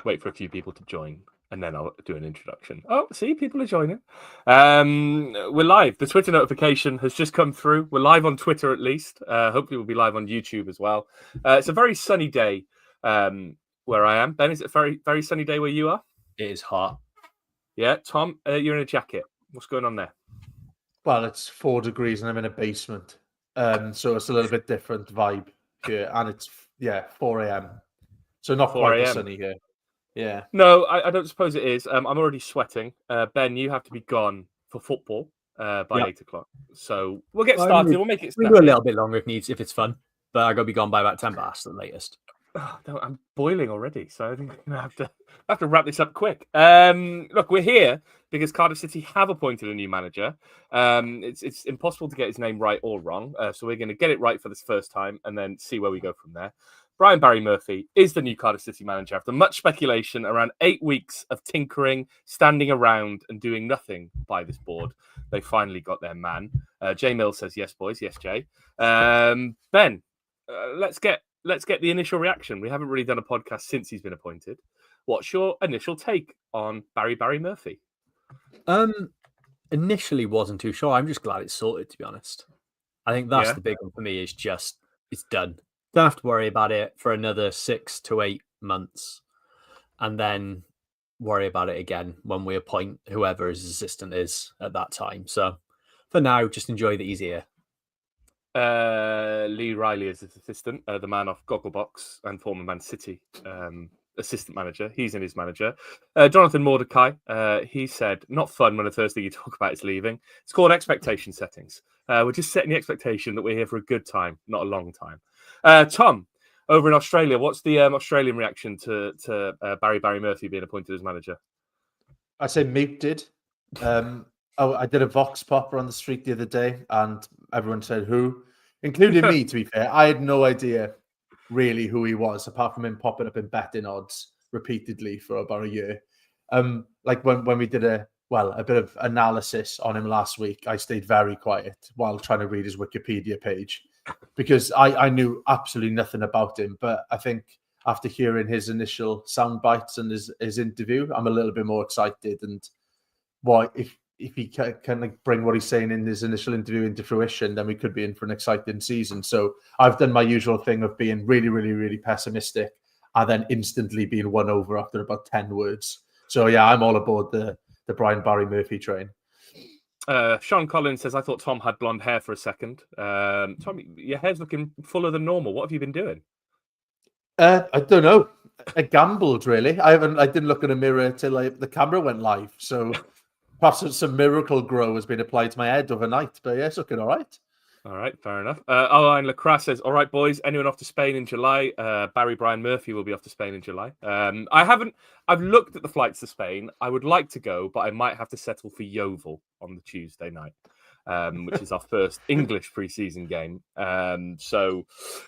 wait for a few people to join, and then I'll do an introduction. Oh, see, people are joining. We're live. The Twitter notification has just come through. We're live on Twitter, at least. Hopefully, we'll be live on YouTube as well. It's a very sunny day where I am. Ben, is it a very, very sunny day where you are? It is hot. Yeah, Tom, you're in a jacket. What's going on there? Well, it's 4 degrees and I'm in a basement. So it's a little bit different vibe here. And it's, 4 a.m. So not 4 quite a.m. as sunny here. Yeah. No, I don't suppose it is. I'm already sweating. Ben, you have to be gone for football by 8 o'clock. So we'll get started. We'll make it snappy. We'll do a little bit longer if needs, if it's fun. But I got to be gone by about 10 past at the latest. Oh, no, I'm boiling already, so I think I'm gonna have to wrap this up quick. Look, we're here because Cardiff City have appointed a new manager. It's impossible to get his name right or wrong, so we're going to get it right for this first time and then see where we go from there. Brian Barry Murphy is the new Cardiff City manager after much speculation around 8 weeks of tinkering, standing around and doing nothing by this board. They finally got their man. Jay Mills says, yes, boys. Yes, Jay. Ben, let's get the initial reaction. We haven't really done a podcast since he's been appointed. What's your initial take on Barry Murphy? Initially wasn't too sure. I'm just glad it's sorted, to be honest. I think that's the big one for me is just it's done. Don't have to worry about it for another 6 to 8 months and then worry about it again when we appoint whoever his assistant is at that time. So for now, just enjoy that he's here. Lee Riley is his assistant, the man off Gogglebox and former Man City assistant manager. He's in his manager. Jonathan Mordecai, he said, not fun when the first thing you talk about is leaving. It's called expectation settings. We're just setting the expectation that we're here for a good time, not a long time. Tom, over in Australia, what's the Australian reaction to Barry Murphy being appointed as manager? I'd say muted. I did a Vox Popper on the street the other day, and everyone said who, including me, to be fair. I had no idea really who he was, apart from him popping up in betting odds repeatedly for about a year. Like when we did a bit of analysis on him last week, I stayed very quiet while trying to read his Wikipedia page because I knew absolutely nothing about him. But I think after hearing his initial sound bites and his interview, I'm a little bit more excited. And if he can like bring what he's saying in his initial interview into fruition, then we could be in for an exciting season. So I've done my usual thing of being really, really, really pessimistic and then instantly being won over after about 10 words. So yeah, I'm all aboard the Brian Barry Murphy train. Sean Collins says, I thought Tom had blonde hair for a second. Tom, your hair's looking fuller than normal. What have you been doing? I don't know. I gambled, really. I didn't look in a mirror till the camera went live. So perhaps some miracle grow has been applied to my head overnight. But yeah, it's looking all right. All right, fair enough. And Lacrosse says, all right, boys, anyone off to Spain in July? Brian Murphy will be off to Spain in July. I've looked at the flights to Spain. I would like to go, but I might have to settle for Yeovil on the Tuesday night, which is our first English pre-season game. So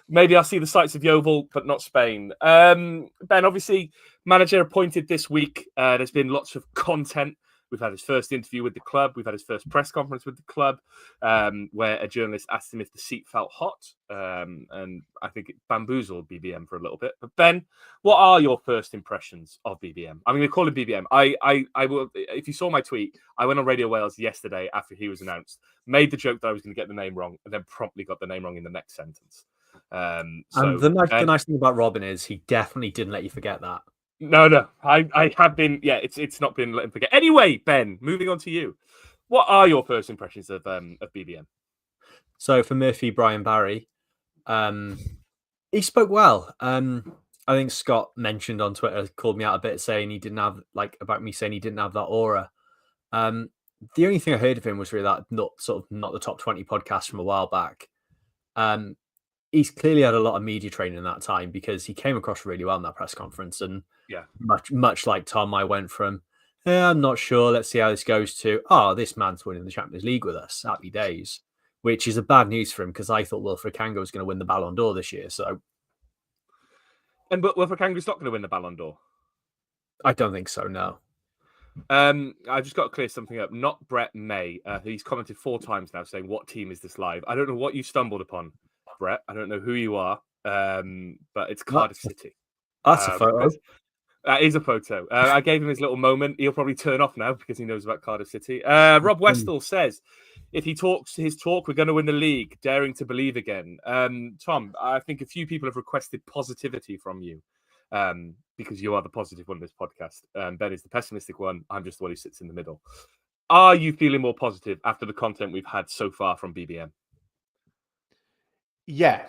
maybe I'll see the sights of Yeovil, but not Spain. Ben, obviously, manager appointed this week. There's been lots of content. We've had his first interview with the club. We've had his first press conference with the club, where a journalist asked him if the seat felt hot. And I think it bamboozled BBM for a little bit. But Ben, what are your first impressions of BBM? I'm going to call him BBM. I will. If you saw my tweet, I went on Radio Wales yesterday after he was announced, made the joke that I was going to get the name wrong, and then promptly got the name wrong in the next sentence. And the nice thing about Robin is he definitely didn't let you forget that. No. I have been. Yeah, it's not been let him forget. Anyway, Ben, moving on to you. What are your first impressions of BBM? So for Murphy, Brian Barry, he spoke well. I think Scott mentioned on Twitter, called me out a bit, saying he didn't have about me saying he didn't have that aura. The only thing I heard of him was really that not the top 20 podcast from a while back. He's clearly had a lot of media training in that time because he came across really well in that press conference. And much like Tom, I went from, I'm not sure, let's see how this goes, to, this man's winning the Champions League with us. Happy days. Which is a bad news for him because I thought Wilfred Kango was going to win the Ballon d'Or this year. So, but Wilfred Kango's not going to win the Ballon d'Or. I don't think so, no. I've just got to clear something up. Not Brett May. He's commented 4 times now saying, what team is this live? I don't know what you stumbled upon, Brett. I don't know who you are, but it's Cardiff City. That's a photo. That is a photo. I gave him his little moment. He'll probably turn off now because he knows about Cardiff City. Rob Westall says, if he talks his talk, we're going to win the league. Daring to believe again. Tom, I think a few people have requested positivity from you because you are the positive one of this podcast. Ben is the pessimistic one. I'm just the one who sits in the middle. Are you feeling more positive after the content we've had so far from BBM? Yeah,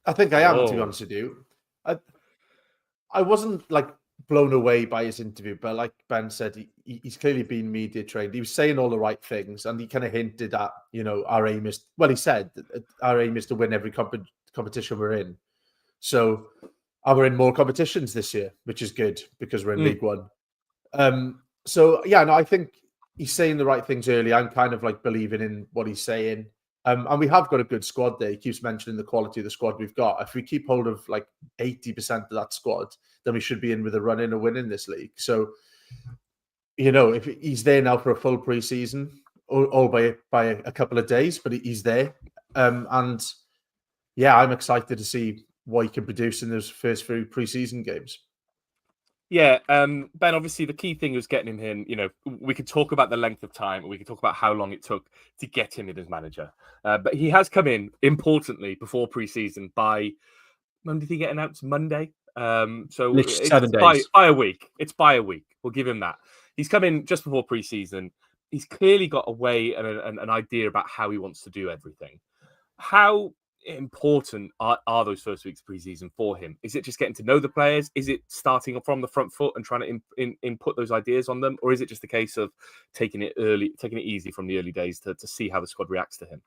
I think I am, to be honest with you. I wasn't like blown away by his interview, but like Ben said, he's clearly been media trained. He was saying all the right things, and he kind of hinted at, our aim is, well, he said our aim is to win every competition we're in. So we're in more competitions this year, which is good because we're in League One. So yeah, no, I think he's saying the right things early. I'm kind of like believing in what he's saying. And we have got a good squad there. He keeps mentioning the quality of the squad we've got. If we keep hold of like 80% of that squad, then we should be in with a run in a win in this league. So, if he's there now for a full pre-season, all by a couple of days, but he's there. And yeah, I'm excited to see what he can produce in those first few pre-season games. Yeah, Ben, obviously the key thing was getting him in. We could talk about the length of time. We could talk about how long it took to get him in as manager. But he has come in, importantly, before pre-season by, when did he get announced? Monday? So Literally it's 7 days. By a week. It's by a week. We'll give him that. He's come in just before pre-season. He's clearly got a way and an idea about how he wants to do everything. How important are those first weeks of preseason for him? Is it just getting to know the players? Is it starting from the front foot and trying to input those ideas on them? Or is it just a case of taking it easy from the early days to see how the squad reacts to him?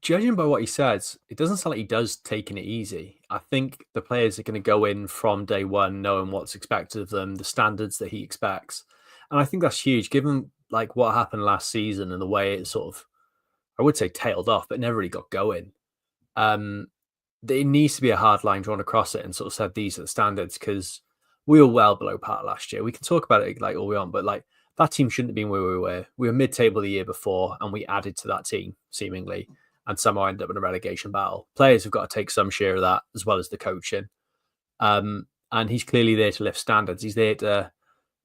Judging by what he says, it doesn't sound like he does taking it easy. I think the players are going to go in from day one knowing what's expected of them, the standards that he expects. And I think that's huge, given like what happened last season and the way it sort of, I would say tailed off, but never really got going. There needs to be a hard line drawn across it and sort of said these are the standards, because we were well below par last year. We can talk about it like all we want, but like that team shouldn't have been where we were. We were mid-table the year before, and we added to that team seemingly, and somehow ended up in a relegation battle. Players have got to take some share of that as well as the coaching. And he's clearly there to lift standards. He's there to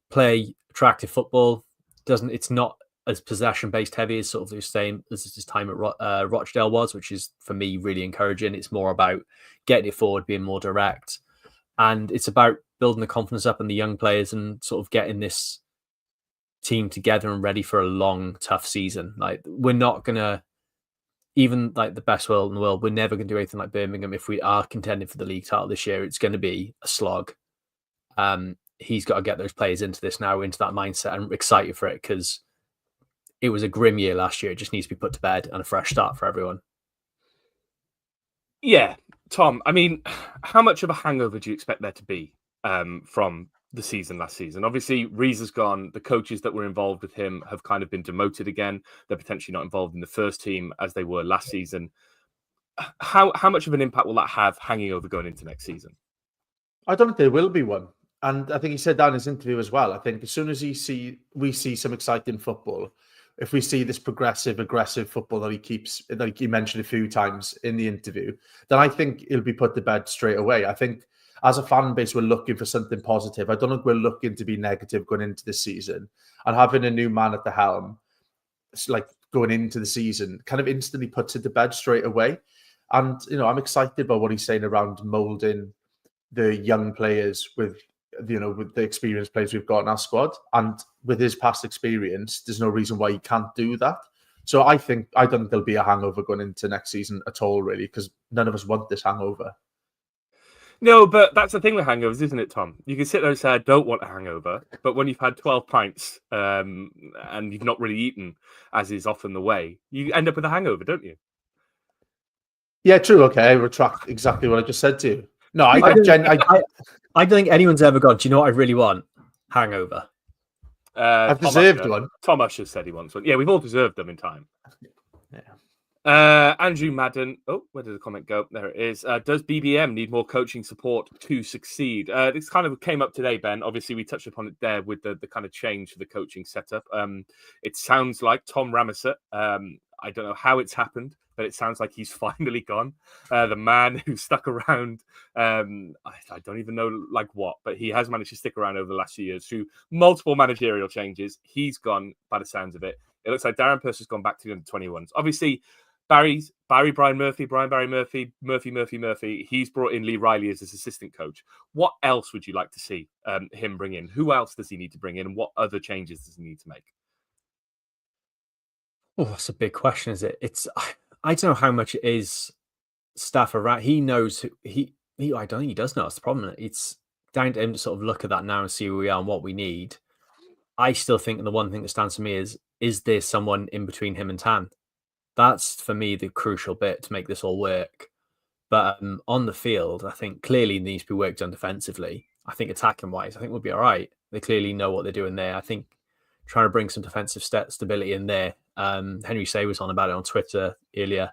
play attractive football. It's not as possession-based heavy as sort of the same as his time at Rochdale was, which is, for me, really encouraging. It's more about getting it forward, being more direct. And it's about building the confidence up in the young players and sort of getting this team together and ready for a long, tough season. Like, we're not going to, even like the best world in the world, we're never going to do anything like Birmingham. If we are contending for the league title this year, it's going to be a slog. He's got to get those players into this now, into that mindset, and excited for it, because it was a grim year last year. It just needs to be put to bed and a fresh start for everyone. Yeah, Tom, I mean, how much of a hangover do you expect there to be from the season last season? Obviously, Reese's gone. The coaches that were involved with him have kind of been demoted again. They're potentially not involved in the first team as they were last season. How much of an impact will that have hanging over going into next season? I don't think there will be one. And I think he said that in his interview as well. I think as soon as we see some exciting football, if we see this progressive, aggressive football that he mentioned a few times in the interview, then I think it'll be put to bed straight away. I think as a fan base, we're looking for something positive. I don't think we're looking to be negative going into the season. And having a new man at the helm, like going into the season, kind of instantly puts it to bed straight away. And, I'm excited by what he's saying around moulding the young players with the experienced players we've got in our squad. And with his past experience, there's no reason why he can't do that. So I don't think there'll be a hangover going into next season at all, really, because none of us want this hangover. No, but that's the thing with hangovers, isn't it, Tom? You can sit there and say, I don't want a hangover, but when you've had 12 pints and you've not really eaten, as is often the way, you end up with a hangover, don't you? Yeah, true. Okay, I retract exactly what I just said to you. No, I don't think anyone's ever gone, do you know what I really want? Hangover. I've deserved one. Tom Usher said he wants one. Yeah, we've all deserved them in time. Yeah. Andrew Madden. Oh, where did the comment go? There it is. Does BBM need more coaching support to succeed? This kind of came up today, Ben. Obviously, we touched upon it there with the kind of change to the coaching setup. It sounds like Tom Ramesset. I don't know how it's happened, but it sounds like he's finally gone. The man who stuck around, I don't even know like what, but he has managed to stick around over the last few years through multiple managerial changes. He's gone by the sounds of it. It looks like Darren Purcell's gone back to the under-21s. Obviously, Barry, Brian Murphy, Murphy. He's brought in Lee Riley as his assistant coach. What else would you like to see him bring in? Who else does he need to bring in? And what other changes does he need to make? Oh, that's a big question, is it? I don't know how much it is staff around. He knows I don't think he does know. That's the problem. It's down to him to sort of look at that now and see where we are and what we need. I still think the one thing that stands for me is there someone in between him and Tan? That's for me the crucial bit to make this all work. But on the field, I think clearly needs to be worked on defensively. I think attacking wise, I think we'll be all right. They clearly know what they're doing there. I think trying to bring some defensive stability in there. Henry Say was on about it on Twitter earlier.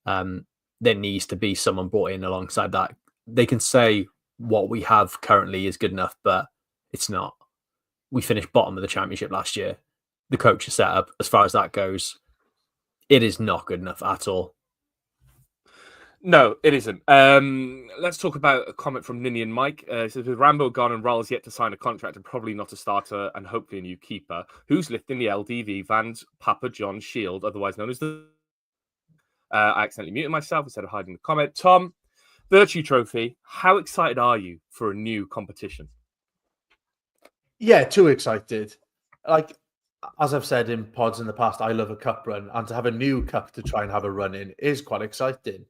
There needs to be someone brought in alongside that. They can say what we have currently is good enough, but it's not. We finished bottom of the championship last year. The coach's setup, as far as that goes, it is not good enough at all. No, it isn't. Let's talk about a comment from Ninian Mike. It says, with Rambo gone and Rolls yet to sign a contract and probably not a starter and hopefully a new keeper, who's lifting the LDV Vans Papa John Shield, otherwise known as the... I accidentally muted myself instead of hiding the comment. Tom, Virtue Trophy, how excited are you for a new competition? Yeah, too excited. Like, as I've said in pods in the past, I love a cup run, and to have a new cup to try and have a run in is quite exciting.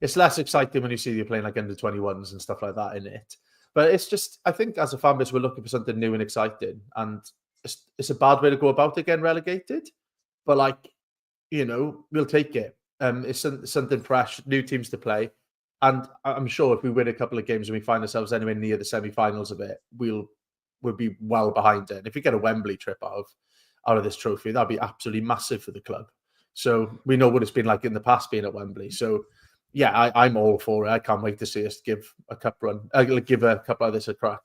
It's less exciting when you see you're playing like under-21s and stuff like that in it. But it's just, I think as a fan base, we're looking for something new and exciting. And it's a bad way to go about it, getting relegated. But like, we'll take it. It's something fresh, new teams to play. And I'm sure if we win a couple of games and we find ourselves anywhere near the semi-finals of it, we'll be well behind it. And if we get a Wembley trip out of this trophy, that'd be absolutely massive for the club. So we know what it's been like in the past being at Wembley. So yeah, I'm all for it. I can't wait to see us give a cup run, give a cup like this a crack.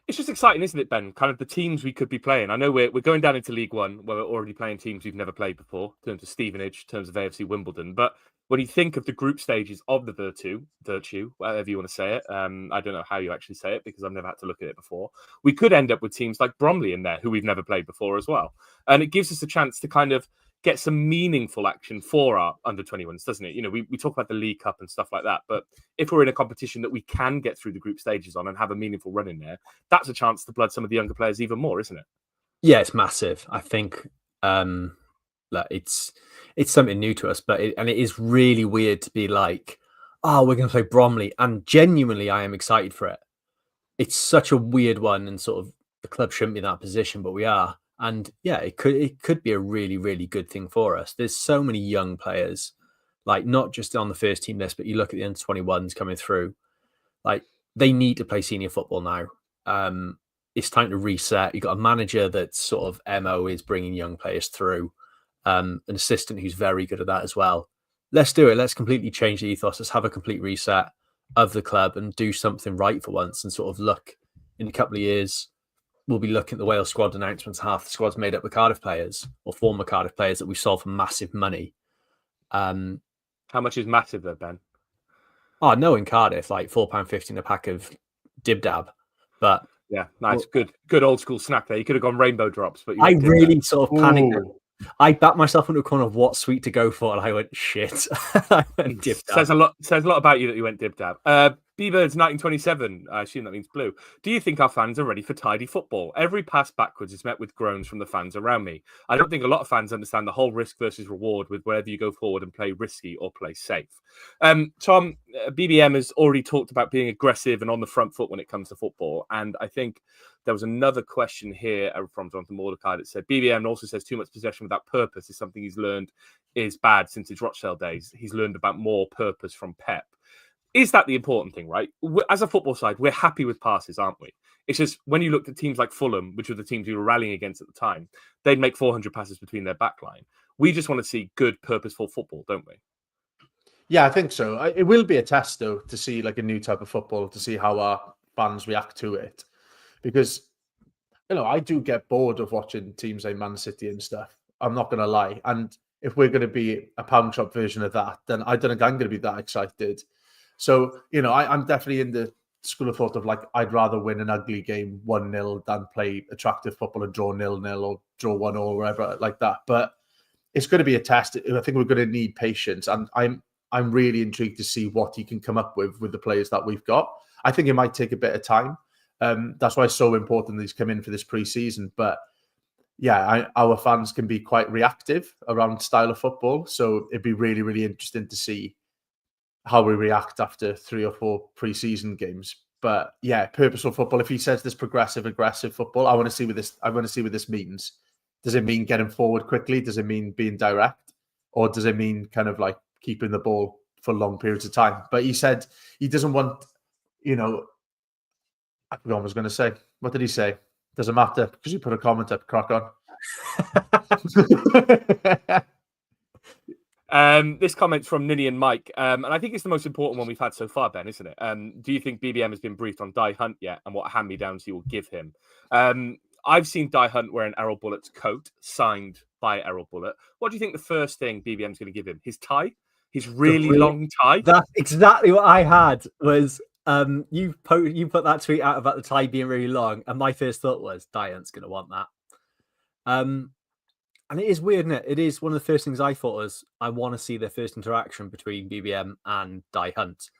It's just exciting, isn't it, Ben? Kind of the teams we could be playing. I know we're going down into League One, where we're already playing teams we've never played before, in terms of Stevenage, in terms of AFC Wimbledon. But when you think of the group stages of the Virtue, whatever you want to say it, I don't know how you actually say it because I've never had to look at it before. We could end up with teams like Bromley in there, who we've never played before as well. And it gives us a chance to kind of get some meaningful action for our under-21s, doesn't it? We talk about the League Cup and stuff like that, but if we're in a competition that we can get through the group stages on and have a meaningful run in there, that's a chance to blood some of the younger players even more, isn't it? Yeah, it's massive. I think it's something new to us, but it is really weird to be like, oh, we're going to play Bromley, and genuinely, I am excited for it. It's such a weird one, and sort of the club shouldn't be in that position, but we are. And yeah, it could be a really, really good thing for us. There's so many young players, like not just on the first team list, but you look at the under-21s coming through. Like they need to play senior football now. It's time to reset. You've got a manager that's sort of MO is bringing young players through. An assistant who's very good at that as well. Let's do it. Let's completely change the ethos. Let's have a complete reset of the club and do something right for once and sort of look in a couple of years. We'll be looking at the Wales squad announcements. Half the squad's made up of Cardiff players or former Cardiff players that we sold for massive money. How much is massive though, Ben? Oh, no, in Cardiff, like £4.50 a pack of Dib Dab. But yeah, nice, good old school snack there. You could have gone Rainbow Drops, but I really sort of panicked. I backed myself into a corner of what sweet to go for, and I went shit. I went Dib Dab. Says a lot about you that you went Dib Dab. B-Birds 1927, I assume that means blue. Do you think our fans are ready for tidy football? Every pass backwards is met with groans from the fans around me. I don't think a lot of fans understand the whole risk versus reward with whether you go forward and play risky or play safe. Tom, BBM has already talked about being aggressive and on the front foot when it comes to football. And I think there was another question here from Jonathan Mordecai that said, BBM also says too much possession without purpose is something he's learned is bad since his Rochdale days. He's learned about more purpose from Pep. Is that the important thing, right? As a football side, we're happy with passes, aren't we? It's just when you looked at teams like Fulham, which were the teams we were rallying against at the time, they'd make 400 passes between their backline. We just want to see good, purposeful football, don't we? Yeah, I think so. It will be a test, though, to see like a new type of football, to see how our fans react to it. Because, I do get bored of watching teams like Man City and stuff. I'm not going to lie. And if we're going to be a pound shop version of that, then I don't think I'm going to be that excited. So, I'm definitely in the school of thought of like, I'd rather win an ugly game 1-0 than play attractive football and draw 0-0 or draw 1-0 or whatever like that. But it's going to be a test. I think we're going to need patience. And I'm really intrigued to see what he can come up with the players that we've got. I think it might take a bit of time. That's why it's so important that he's come in for this pre-season. But yeah, our fans can be quite reactive around style of football. So it'd be really, really interesting to see how we react after 3 or 4 pre-season games. But yeah, purposeful football. If he says this progressive, aggressive football, I want to see what this means. Does it mean getting forward quickly? Does it mean being direct? Or does it mean kind of like keeping the ball for long periods of time? But he said he doesn't want, I forgot what I was going to say. What did he say? Doesn't matter because you put a comment up, crack on. This comment's from Ninny and Mike, and I think it's the most important one we've had so far, Ben, isn't it? Do you think BBM has been briefed on Die Hunt yet, and what hand-me-downs he will give him? I've seen Die Hunt wearing Errol Bullett's coat, signed by Errol Bullet. What do you think the first thing BBM's going to give him? His tie? His really long tie? That's exactly what I had. Was you put that tweet out about the tie being really long, and my first thought was Die Hunt's going to want that. And it is weird, isn't it? It is one of the first things I thought was I want to see their first interaction between BBM and Die Hunt.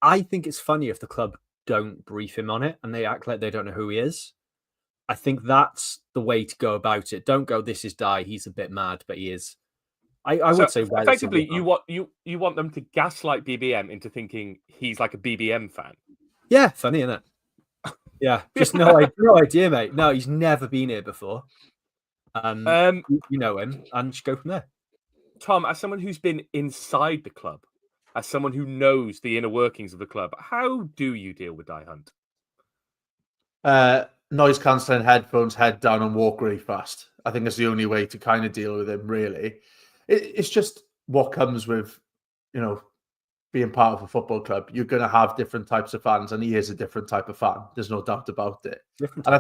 I think it's funny if the club don't brief him on it and they act like they don't know who he is. I think that's the way to go about it. Don't go, this is Die. He's a bit mad, but he is. I would say effectively you want them to gaslight BBM into thinking he's like a BBM fan. Yeah, funny, isn't it? Yeah, just no idea, mate. No, he's never been here before. You know him, and just go from there. Tom, as someone who's been inside the club, as someone who knows the inner workings of the club, how do you deal with Die Hunt? Noise cancelling headphones, head down, and walk really fast. I think it's the only way to kind of deal with him, really. It's just what comes with, being part of a football club. You're going to have different types of fans, and he is a different type of fan. There's no doubt about it. And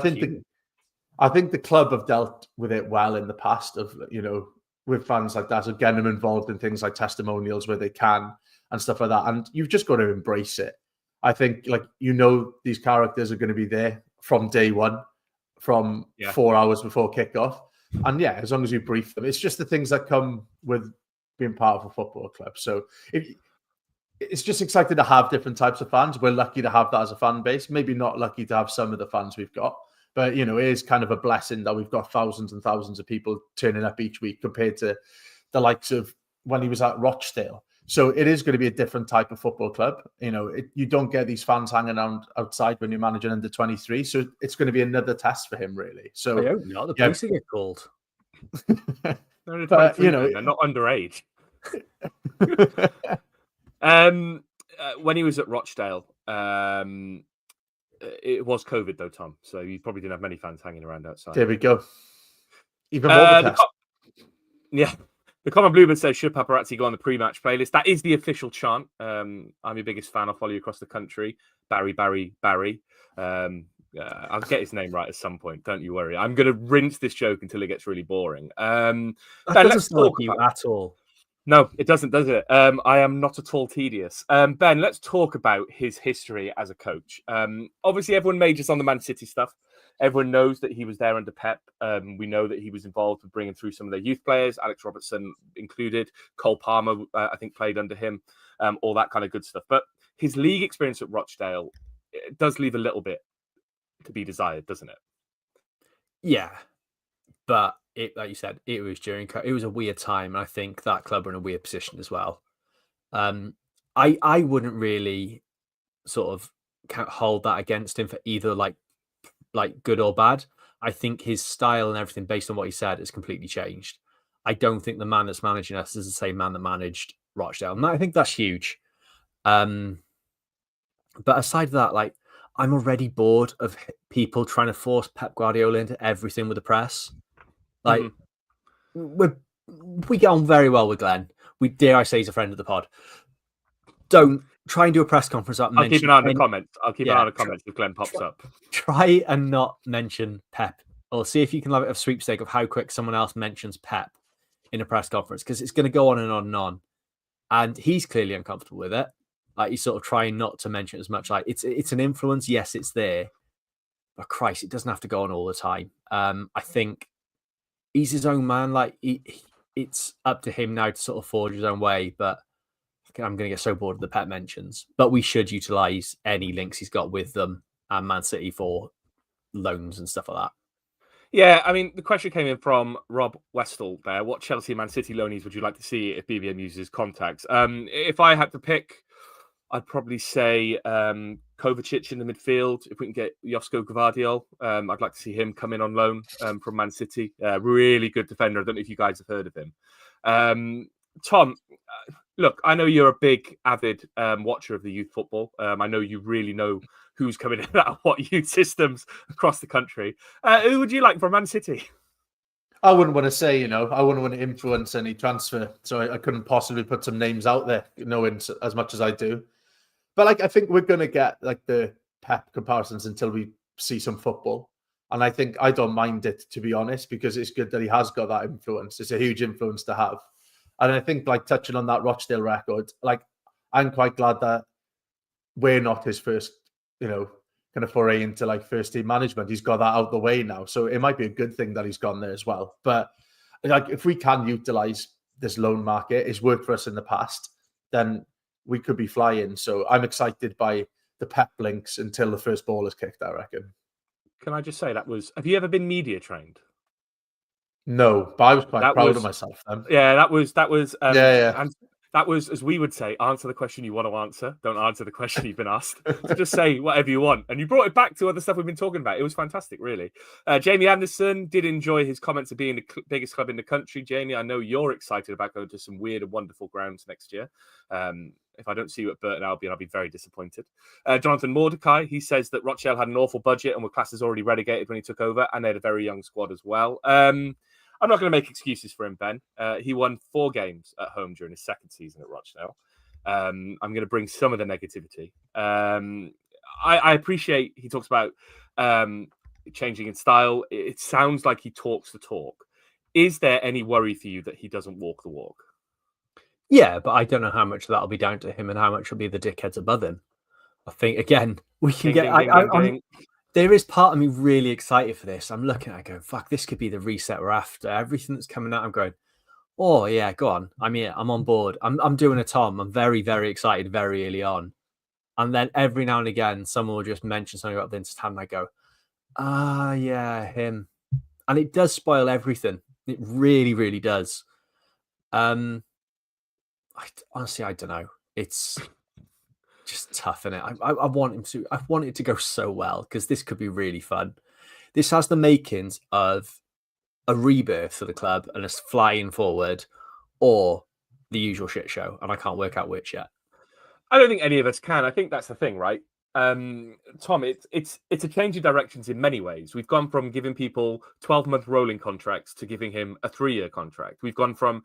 I think the club have dealt with it well in the past of, with fans like that, of getting them involved in things like testimonials where they can and stuff like that. And you've just got to embrace it. I think, these characters are going to be there from day one, from 4 hours before kickoff. And yeah, as long as you brief them, it's just the things that come with being part of a football club. So it's just exciting to have different types of fans. We're lucky to have that as a fan base. Maybe not lucky to have some of the fans we've got. But, it is kind of a blessing that we've got thousands and thousands of people turning up each week compared to the likes of when he was at Rochdale. So it is going to be a different type of football club. You don't get these fans hanging around outside when you're managing under 23. So it's going to be another test for him, really. So I hope not. The police will get called. They're not underage. When he was at Rochdale, it was COVID though, Tom. So you probably didn't have many fans hanging around outside. There we go. Even more test. The Common Bluebird says, should paparazzi go on the pre-match playlist? That is the official chant. I'm your biggest fan. I'll follow you across the country. Barry. I'll get his name right at some point. Don't you worry. I'm going to rinse this joke until it gets really boring. That doesn't talk you at all. No, it doesn't, does it? I am not at all tedious. Ben, let's talk about his history as a coach. Obviously, everyone majors on the Man City stuff. Everyone knows that he was there under Pep. We know that he was involved with bringing through some of their youth players, Alex Robertson included. Cole Palmer, I think, played under him. All that kind of good stuff. But his league experience at Rochdale does leave a little bit to be desired, doesn't it? Yeah, but like you said, it was a weird time, and I think that club were in a weird position as well. I wouldn't really sort of hold that against him for either like good or bad. I think his style and everything, based on what he said, has completely changed. I don't think the man that's managing us is the same man that managed Rochdale, and I think that's huge. But aside from that, I'm already bored of people trying to force Pep Guardiola into everything with the press. We get on very well with Glenn. Dare I say, he's a friend of the pod. Don't try and do a press conference. I'll keep an eye on the comments. If Glenn pops up. Try and not mention Pep, or see if you can have a sweepstake of how quick someone else mentions Pep in a press conference because it's going to go on and on and on. And he's clearly uncomfortable with it. Like he's sort of trying not to mention it as much. Like it's an influence. Yes, it's there. But Christ, it doesn't have to go on all the time. I think he's his own man. Like it's up to him now to sort of forge his own way. But I'm going to get so bored of the pet mentions. But we should utilize any links he's got with them and Man City for loans and stuff like that. Yeah, I mean, the question came in from Rob Westall there. What Chelsea and Man City loanies would you like to see if BBM uses contacts? If I had to pick, I'd probably say Kovacic in the midfield. If we can get Josko Gvardiol, I'd like to see him come in on loan from Man City. Really good defender. I don't know if you guys have heard of him. Tom, look, I know you're a big, avid watcher of the youth football. I know you really know who's coming in out of what youth systems across the country. Who would you like from Man City? I wouldn't want to say, I wouldn't want to influence any transfer. So I couldn't possibly put some names out there, knowing as much as I do. But I think we're going to get the Pep comparisons until we see some football. And I think I don't mind it, to be honest, because it's good that he has got that influence. It's a huge influence to have. And I think touching on that Rochdale record, I'm quite glad that we're not his first, kind of foray into first team management. He's got that out the way now. So it might be a good thing that he's gone there as well. But if we can utilize this loan market, it's worked for us in the past, then we could be flying. So I'm excited by the Pep links until the first ball is kicked, I reckon. Can I just say have you ever been media trained? No, but I was quite proud of myself then. Yeah, that was yeah. And that was, as we would say, answer the question you want to answer. Don't answer the question you've been asked. So just say whatever you want. And you brought it back to other stuff we've been talking about. It was fantastic, really. Jamie Anderson did enjoy his comments of being the biggest club in the country. Jamie, I know you're excited about going to some weird and wonderful grounds next year. If I don't see you at Burton Albion, I'll be very disappointed. Jonathan Mordecai, he says that Rochdale had an awful budget and were classed as already relegated when he took over, and they had a very young squad as well. I'm not going to make excuses for him, Ben. He won 4 games at home during his second season at Rochdale. I'm going to bring some of the negativity. I appreciate he talks about changing in style. It sounds like he talks the talk. Is there any worry for you that he doesn't walk the walk? Yeah, but I don't know how much that'll be down to him and how much will be the dickheads above him. I think, again, we can there is part of me really excited for this. I'm looking at it going, fuck, this could be the reset we're after. Everything that's coming out, I'm going, oh, yeah, go on. I'm here. I'm on board. I'm doing a Tom. I'm very, very excited very early on. And then every now and again, someone will just mention something about Vince Tan, and I go, yeah, him. And it does spoil everything. It really, really does. Honestly, I don't know. It's just tough, isn't it? I want him to. I want it to go so well because this could be really fun. This has the makings of a rebirth for the club and us flying forward, or the usual shit show, and I can't work out which yet. I don't think any of us can. I think that's the thing, right? Tom, it's a change of directions in many ways. We've gone from giving people 12-month rolling contracts to giving him a 3-year contract. We've gone from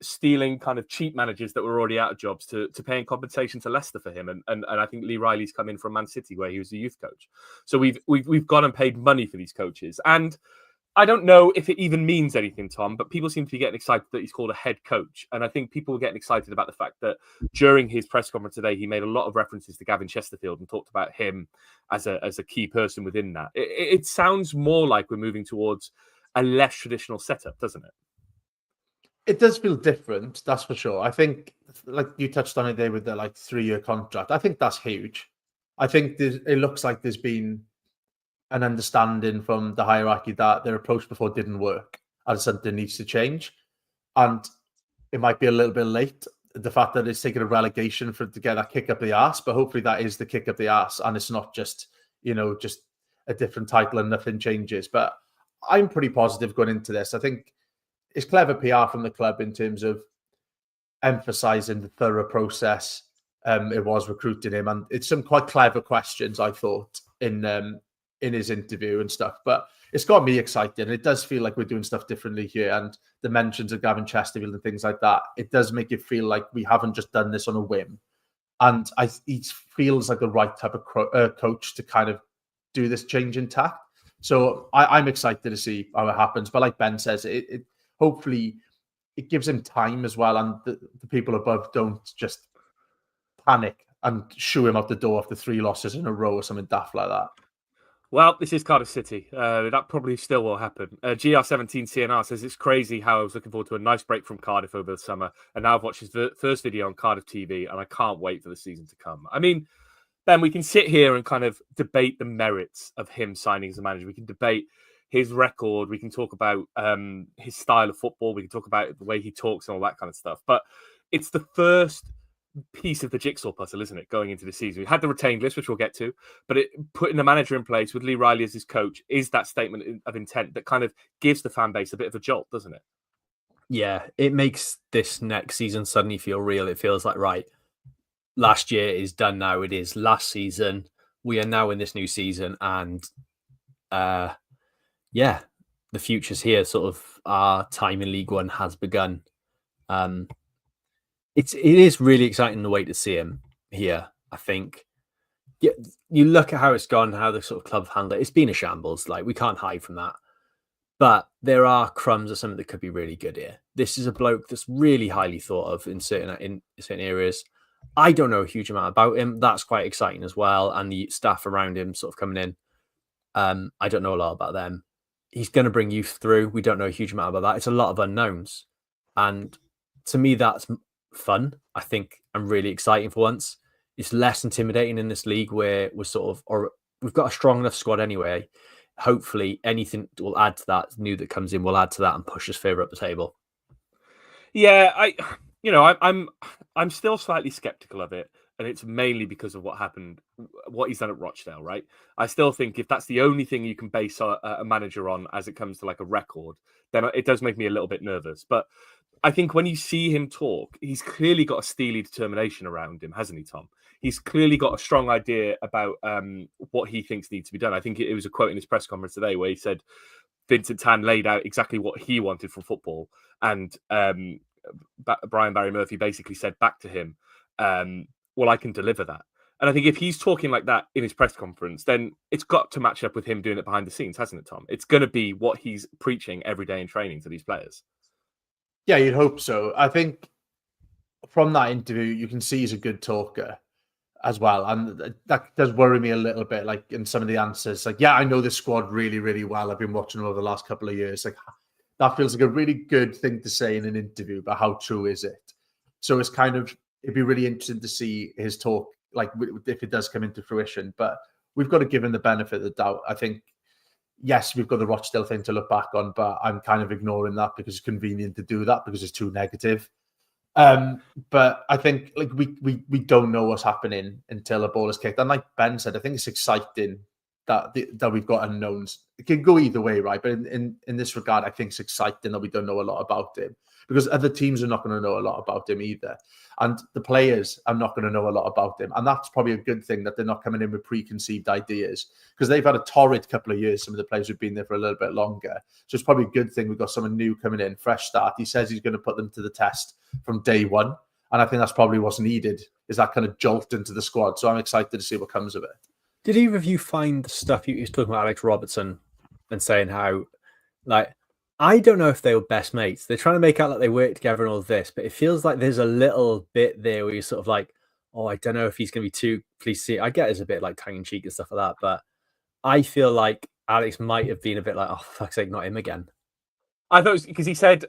stealing kind of cheap managers that were already out of jobs to paying compensation to Leicester for him, and I think Lee Riley's come in from Man City where he was a youth coach. So we've gone and paid money for these coaches, and I don't know if it even means anything, Tom, but people seem to be getting excited that he's called a head coach, and I think people were getting excited about the fact that during his press conference today he made a lot of references to Gavin Chesterfield and talked about him as a key person within that. It sounds more like we're moving towards a less traditional setup, doesn't it? It does feel different, that's for sure. I think, like you touched on it there with the 3-year contract, I think that's huge. I think it looks like there's been an understanding from the hierarchy that their approach before didn't work and something needs to change. And it might be a little bit late, the fact that it's taken a relegation for to get that kick up the arse, but hopefully that is the kick up the arse and it's not just, just a different title and nothing changes. But I'm pretty positive going into this. I think it's clever PR from the club in terms of emphasizing the thorough process it was recruiting him, and it's some quite clever questions I thought in his interview and stuff. But it's got me excited. It does feel like we're doing stuff differently here, and the mentions of Gavin Chesterfield and things like that, it does make it feel like we haven't just done this on a whim. And he feels like the right type of coach to kind of do this change in tack. So I'm excited to see how it happens. But like Ben says, it hopefully it gives him time as well, and the people above don't just panic and shoo him out the door after 3 losses in a row or something daft like that. Well, this is Cardiff City. That probably still will happen. GR17CNR says it's crazy how I was looking forward to a nice break from Cardiff over the summer, and now I've watched his first video on Cardiff TV, and I can't wait for the season to come. I mean, Ben, we can sit here and kind of debate the merits of him signing as a manager. We can debate his record. We can talk about his style of football. We can talk about the way he talks and all that kind of stuff. But it's the first piece of the jigsaw puzzle, isn't it, going into the season? We had the retained list, which we'll get to, but putting the manager in place with Lee Riley as his coach is that statement of intent that kind of gives the fan base a bit of a jolt, doesn't it? Yeah, it makes this next season suddenly feel real. It feels like, right, last year is done now. It is last season. We are now in this new season, and yeah, the future's here. Sort of our time in League One has begun. It is really exciting the way to see him here. I think you look at how it's gone, how the sort of club handled it. It's been a shambles. Like, we can't hide from that. But there are crumbs of something that could be really good here. This is a bloke that's really highly thought of in certain areas. I don't know a huge amount about him. That's quite exciting as well. And the staff around him sort of coming in. I don't know a lot about them. He's going to bring youth through. We don't know a huge amount about that. It's a lot of unknowns. And to me, that's fun, I think, and really exciting for once. It's less intimidating in this league where we've got a strong enough squad anyway. Hopefully anything will add to that, new that comes in will add to that and push us further up the table. Yeah, I'm still slightly skeptical of it, and it's mainly because of what he's done at Rochdale, right? I still think if that's the only thing you can base a manager on as it comes to like a record, then it does make me a little bit nervous. But I think when you see him talk, he's clearly got a steely determination around him, hasn't he, Tom? He's clearly got a strong idea about what he thinks needs to be done. I think it was a quote in his press conference today where he said Vincent Tan laid out exactly what he wanted from football, and Brian Barry Murphy basically said back to him, well, I can deliver that. And I think if he's talking like that in his press conference, then it's got to match up with him doing it behind the scenes, hasn't it, Tom? It's going to be what he's preaching every day in training to these players. Yeah, you'd hope so. I think from that interview, you can see he's a good talker as well. And that does worry me a little bit, like in some of the answers. Like, yeah, I know this squad really, really well. I've been watching over the last couple of years. Like, that feels like a really good thing to say in an interview, but how true is it? So it's kind of, it'd be really interesting to see his talk, like if it does come into fruition. But we've got to give him the benefit of the doubt. I think, yes, we've got the Rochdale thing to look back on, but I'm kind of ignoring that because it's convenient to do that because it's too negative. But I think like we don't know what's happening until a ball is kicked. And like Ben said, I think it's exciting that we've got unknowns. It can go either way, right? But in this regard, I think it's exciting that we don't know a lot about him because other teams are not going to know a lot about him either. And the players are not going to know a lot about him. And that's probably a good thing that they're not coming in with preconceived ideas because they've had a torrid couple of years, some of the players who've been there for a little bit longer. So it's probably a good thing we've got someone new coming in, fresh start. He says he's going to put them to the test from day one. And I think that's probably what's needed, is that kind of jolt into the squad. So I'm excited to see what comes of it. Did either of you find the stuff he was talking about Alex Robertson and saying how, like, I don't know if they were best mates. They're trying to make out that they work together and all of this, but it feels like there's a little bit there where you're sort of like, oh, I don't know if he's going to be too pleased to see it. I get it's a bit like tongue-in-cheek and stuff like that, but I feel like Alex might have been a bit like, oh, for fuck's sake, not him again. I thought because he said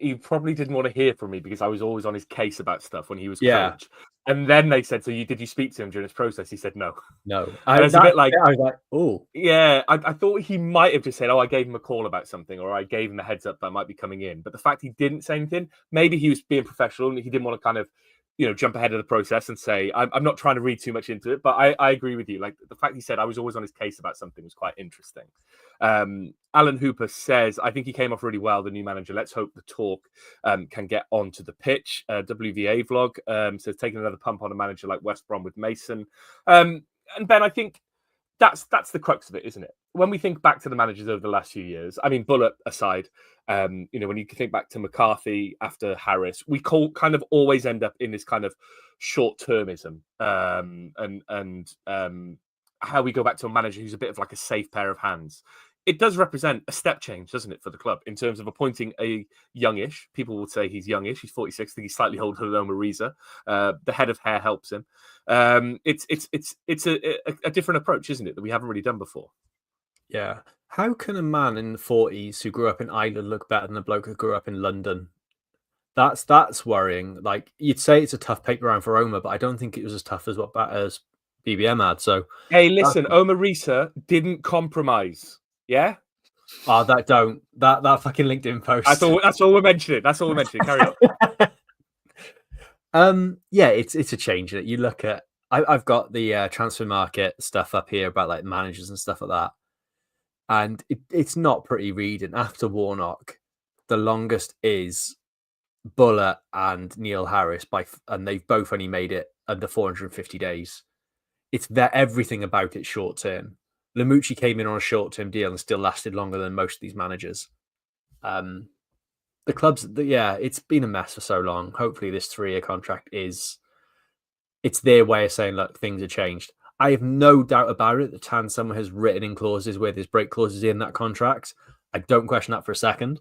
he probably didn't want to hear from me because I was always on his case about stuff when he was coach. And then they said, so did you speak to him during this process? He said, no. I was a bit like, I was like, oh. Yeah, I thought he might have just said, oh, I gave him a call about something, or I gave him a heads up that I might be coming in. But the fact he didn't say anything, maybe he was being professional and he didn't want to kind of, jump ahead of the process and say, I'm not trying to read too much into it, but I agree with you. Like the fact he said I was always on his case about something was quite interesting. Alan Hooper says, I think he came off really well, the new manager. Let's hope the talk can get onto the pitch. WVA vlog says, taking another pump on a manager like West Brom with Mason. And Ben, I think that's the crux of it, isn't it? When we think back to the managers over the last few years, I mean, Bullet aside, when you think back to McCarthy after Harris, we kind of always end up in this kind of short-termism and how we go back to a manager who's a bit of like a safe pair of hands. it does represent a step change, doesn't it, for the club in terms of appointing a youngish. People would say he's youngish. He's 46. I think he's slightly older than Marisa. The head of hair helps him. It's a different approach, isn't it, that we haven't really done before. Yeah. How can a man in the 40s who grew up in Ireland look better than a bloke who grew up in London? That's worrying. Like, you'd say it's a tough paper round for Roma, but I don't think it was as tough as what as BBM had. So, hey, listen, Marisa didn't compromise. Yeah. That fucking LinkedIn post. That's all we're mentioning. That's all we're mentioning. Carry on. Yeah, it's a change. You look at. I've got the transfer market stuff up here about like managers and stuff like that, and it's not pretty reading. After Warnock, the longest is Buller and Neil Harris and they've both only made it under 450 days. It's that everything about it short term. Lamucci came in on a short term deal and still lasted longer than most of these managers. The clubs, it's been a mess for so long. Hopefully, this 3-year contract it's their way of saying, look, things have changed. I have no doubt about it that Tan Summer has written in clauses where there's break clauses in that contract. I don't question that for a second.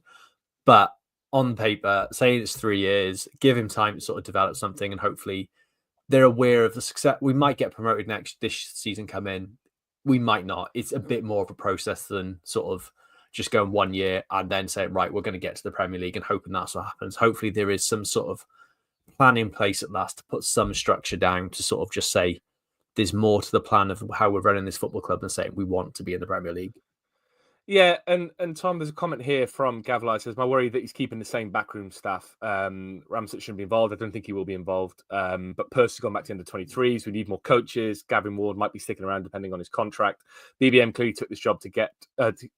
But on paper, saying it's 3 years, give him time to sort of develop something, and hopefully they're aware of the success. We might get promoted this season come in. We might not. It's a bit more of a process than sort of just going 1 year and then saying, right, we're going to get to the Premier League and hoping that's what happens. Hopefully there is some sort of plan in place at last to put some structure down to sort of just say there's more to the plan of how we're running this football club and saying we want to be in the Premier League. Yeah, and Tom, there's a comment here from Gavlai says, my worry that he's keeping the same backroom staff. Ramsett shouldn't be involved. I don't think he will be involved. But Percy's gone back to the under-23s. We need more coaches. Gavin Ward might be sticking around depending on his contract. BBM clearly took this job to get the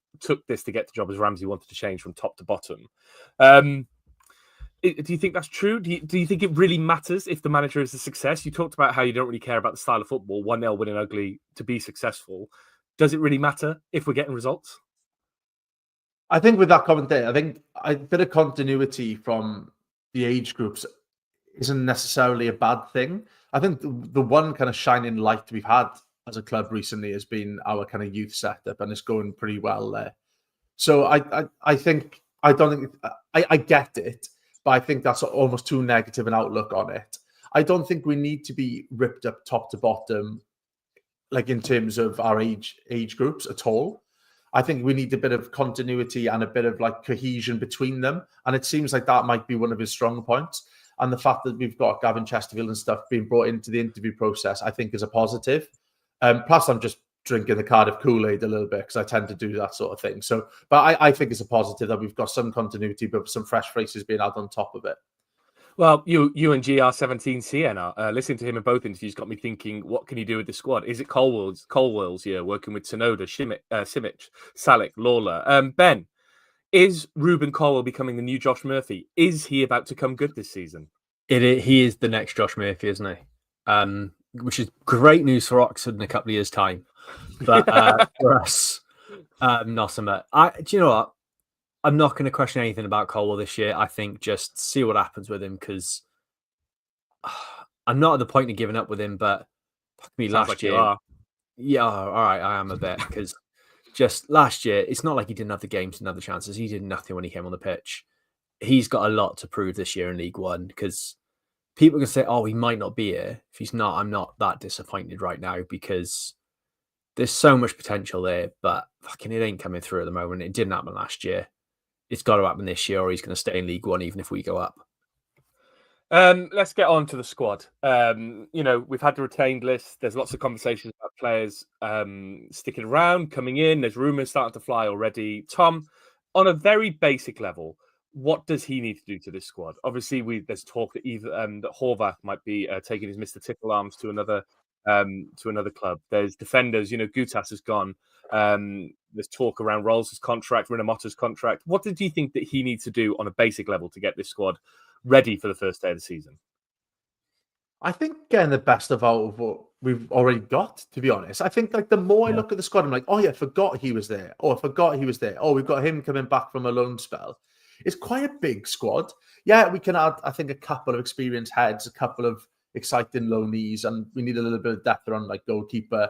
job as Ramsey wanted to change from top to bottom. Do you think that's true? Do you think it really matters if the manager is a success? You talked about how you don't really care about the style of football, 1-0 winning ugly to be successful. Does it really matter if we're getting results? I think with that comment there, I think a bit of continuity from the age groups isn't necessarily a bad thing. I think the one kind of shining light we've had as a club recently has been our kind of youth setup, and it's going pretty well there. So I get it, but I think that's almost too negative an outlook on it. I don't think we need to be ripped up top to bottom, like in terms of our age groups at all. I think we need a bit of continuity and a bit of like cohesion between them. And it seems like that might be one of his strong points. And the fact that we've got Gavin Chesterfield and stuff being brought into the interview process, I think is a positive. Plus, I'm just drinking the Cardiff Kool-Aid a little bit because I tend to do that sort of thing. So, but I think it's a positive that we've got some continuity, but some fresh faces being added on top of it. Well, you and GR17CN listening to him in both interviews got me thinking, what can you do with the squad? Is it Colwell's year working with Tsunoda, Simic, Salic, Lawler? Ben, is Ruben Colwell becoming the new Josh Murphy? Is he about to come good this season? He is the next Josh Murphy, isn't he? Which is great news for Oxford in a couple of years' time. But for us, not so much. Do you know what? I'm not going to question anything about Colwell this year. I think just see what happens with him, because I'm not at the point of giving up with him, but last year. Yeah, all right, I am a bit, because just last year, it's not like he didn't have the games and other chances. He did nothing when he came on the pitch. He's got a lot to prove this year in League One, because people can say, oh, he might not be here. If he's not, I'm not that disappointed right now, because there's so much potential there, but fucking it ain't coming through at the moment. It didn't happen last year. It's got to happen this year, or he's going to stay in League One even if we go up. Let's get on to the squad. We've had the retained list. There's lots of conversations about players sticking around, coming in. There's rumours starting to fly already. Tom, on a very basic level, what does he need to do to this squad? Obviously, there's talk that that Horvath might be taking his Mr. Tickle arms to another club. There's defenders. Gutas has gone. There's talk around Rolls' contract, Rinamoto's contract. What did you think that he needs to do on a basic level to get this squad ready for the first day of the season? I think getting the best out of what we've already got, to be honest. I think like the more I look at the squad, I'm like, oh yeah, I forgot he was there. Oh, I forgot he was there. Oh, we've got him coming back from a loan spell. It's quite a big squad. Yeah, we can add, I think, a couple of experienced heads, a couple of exciting loanees, and we need a little bit of depth around like goalkeeper.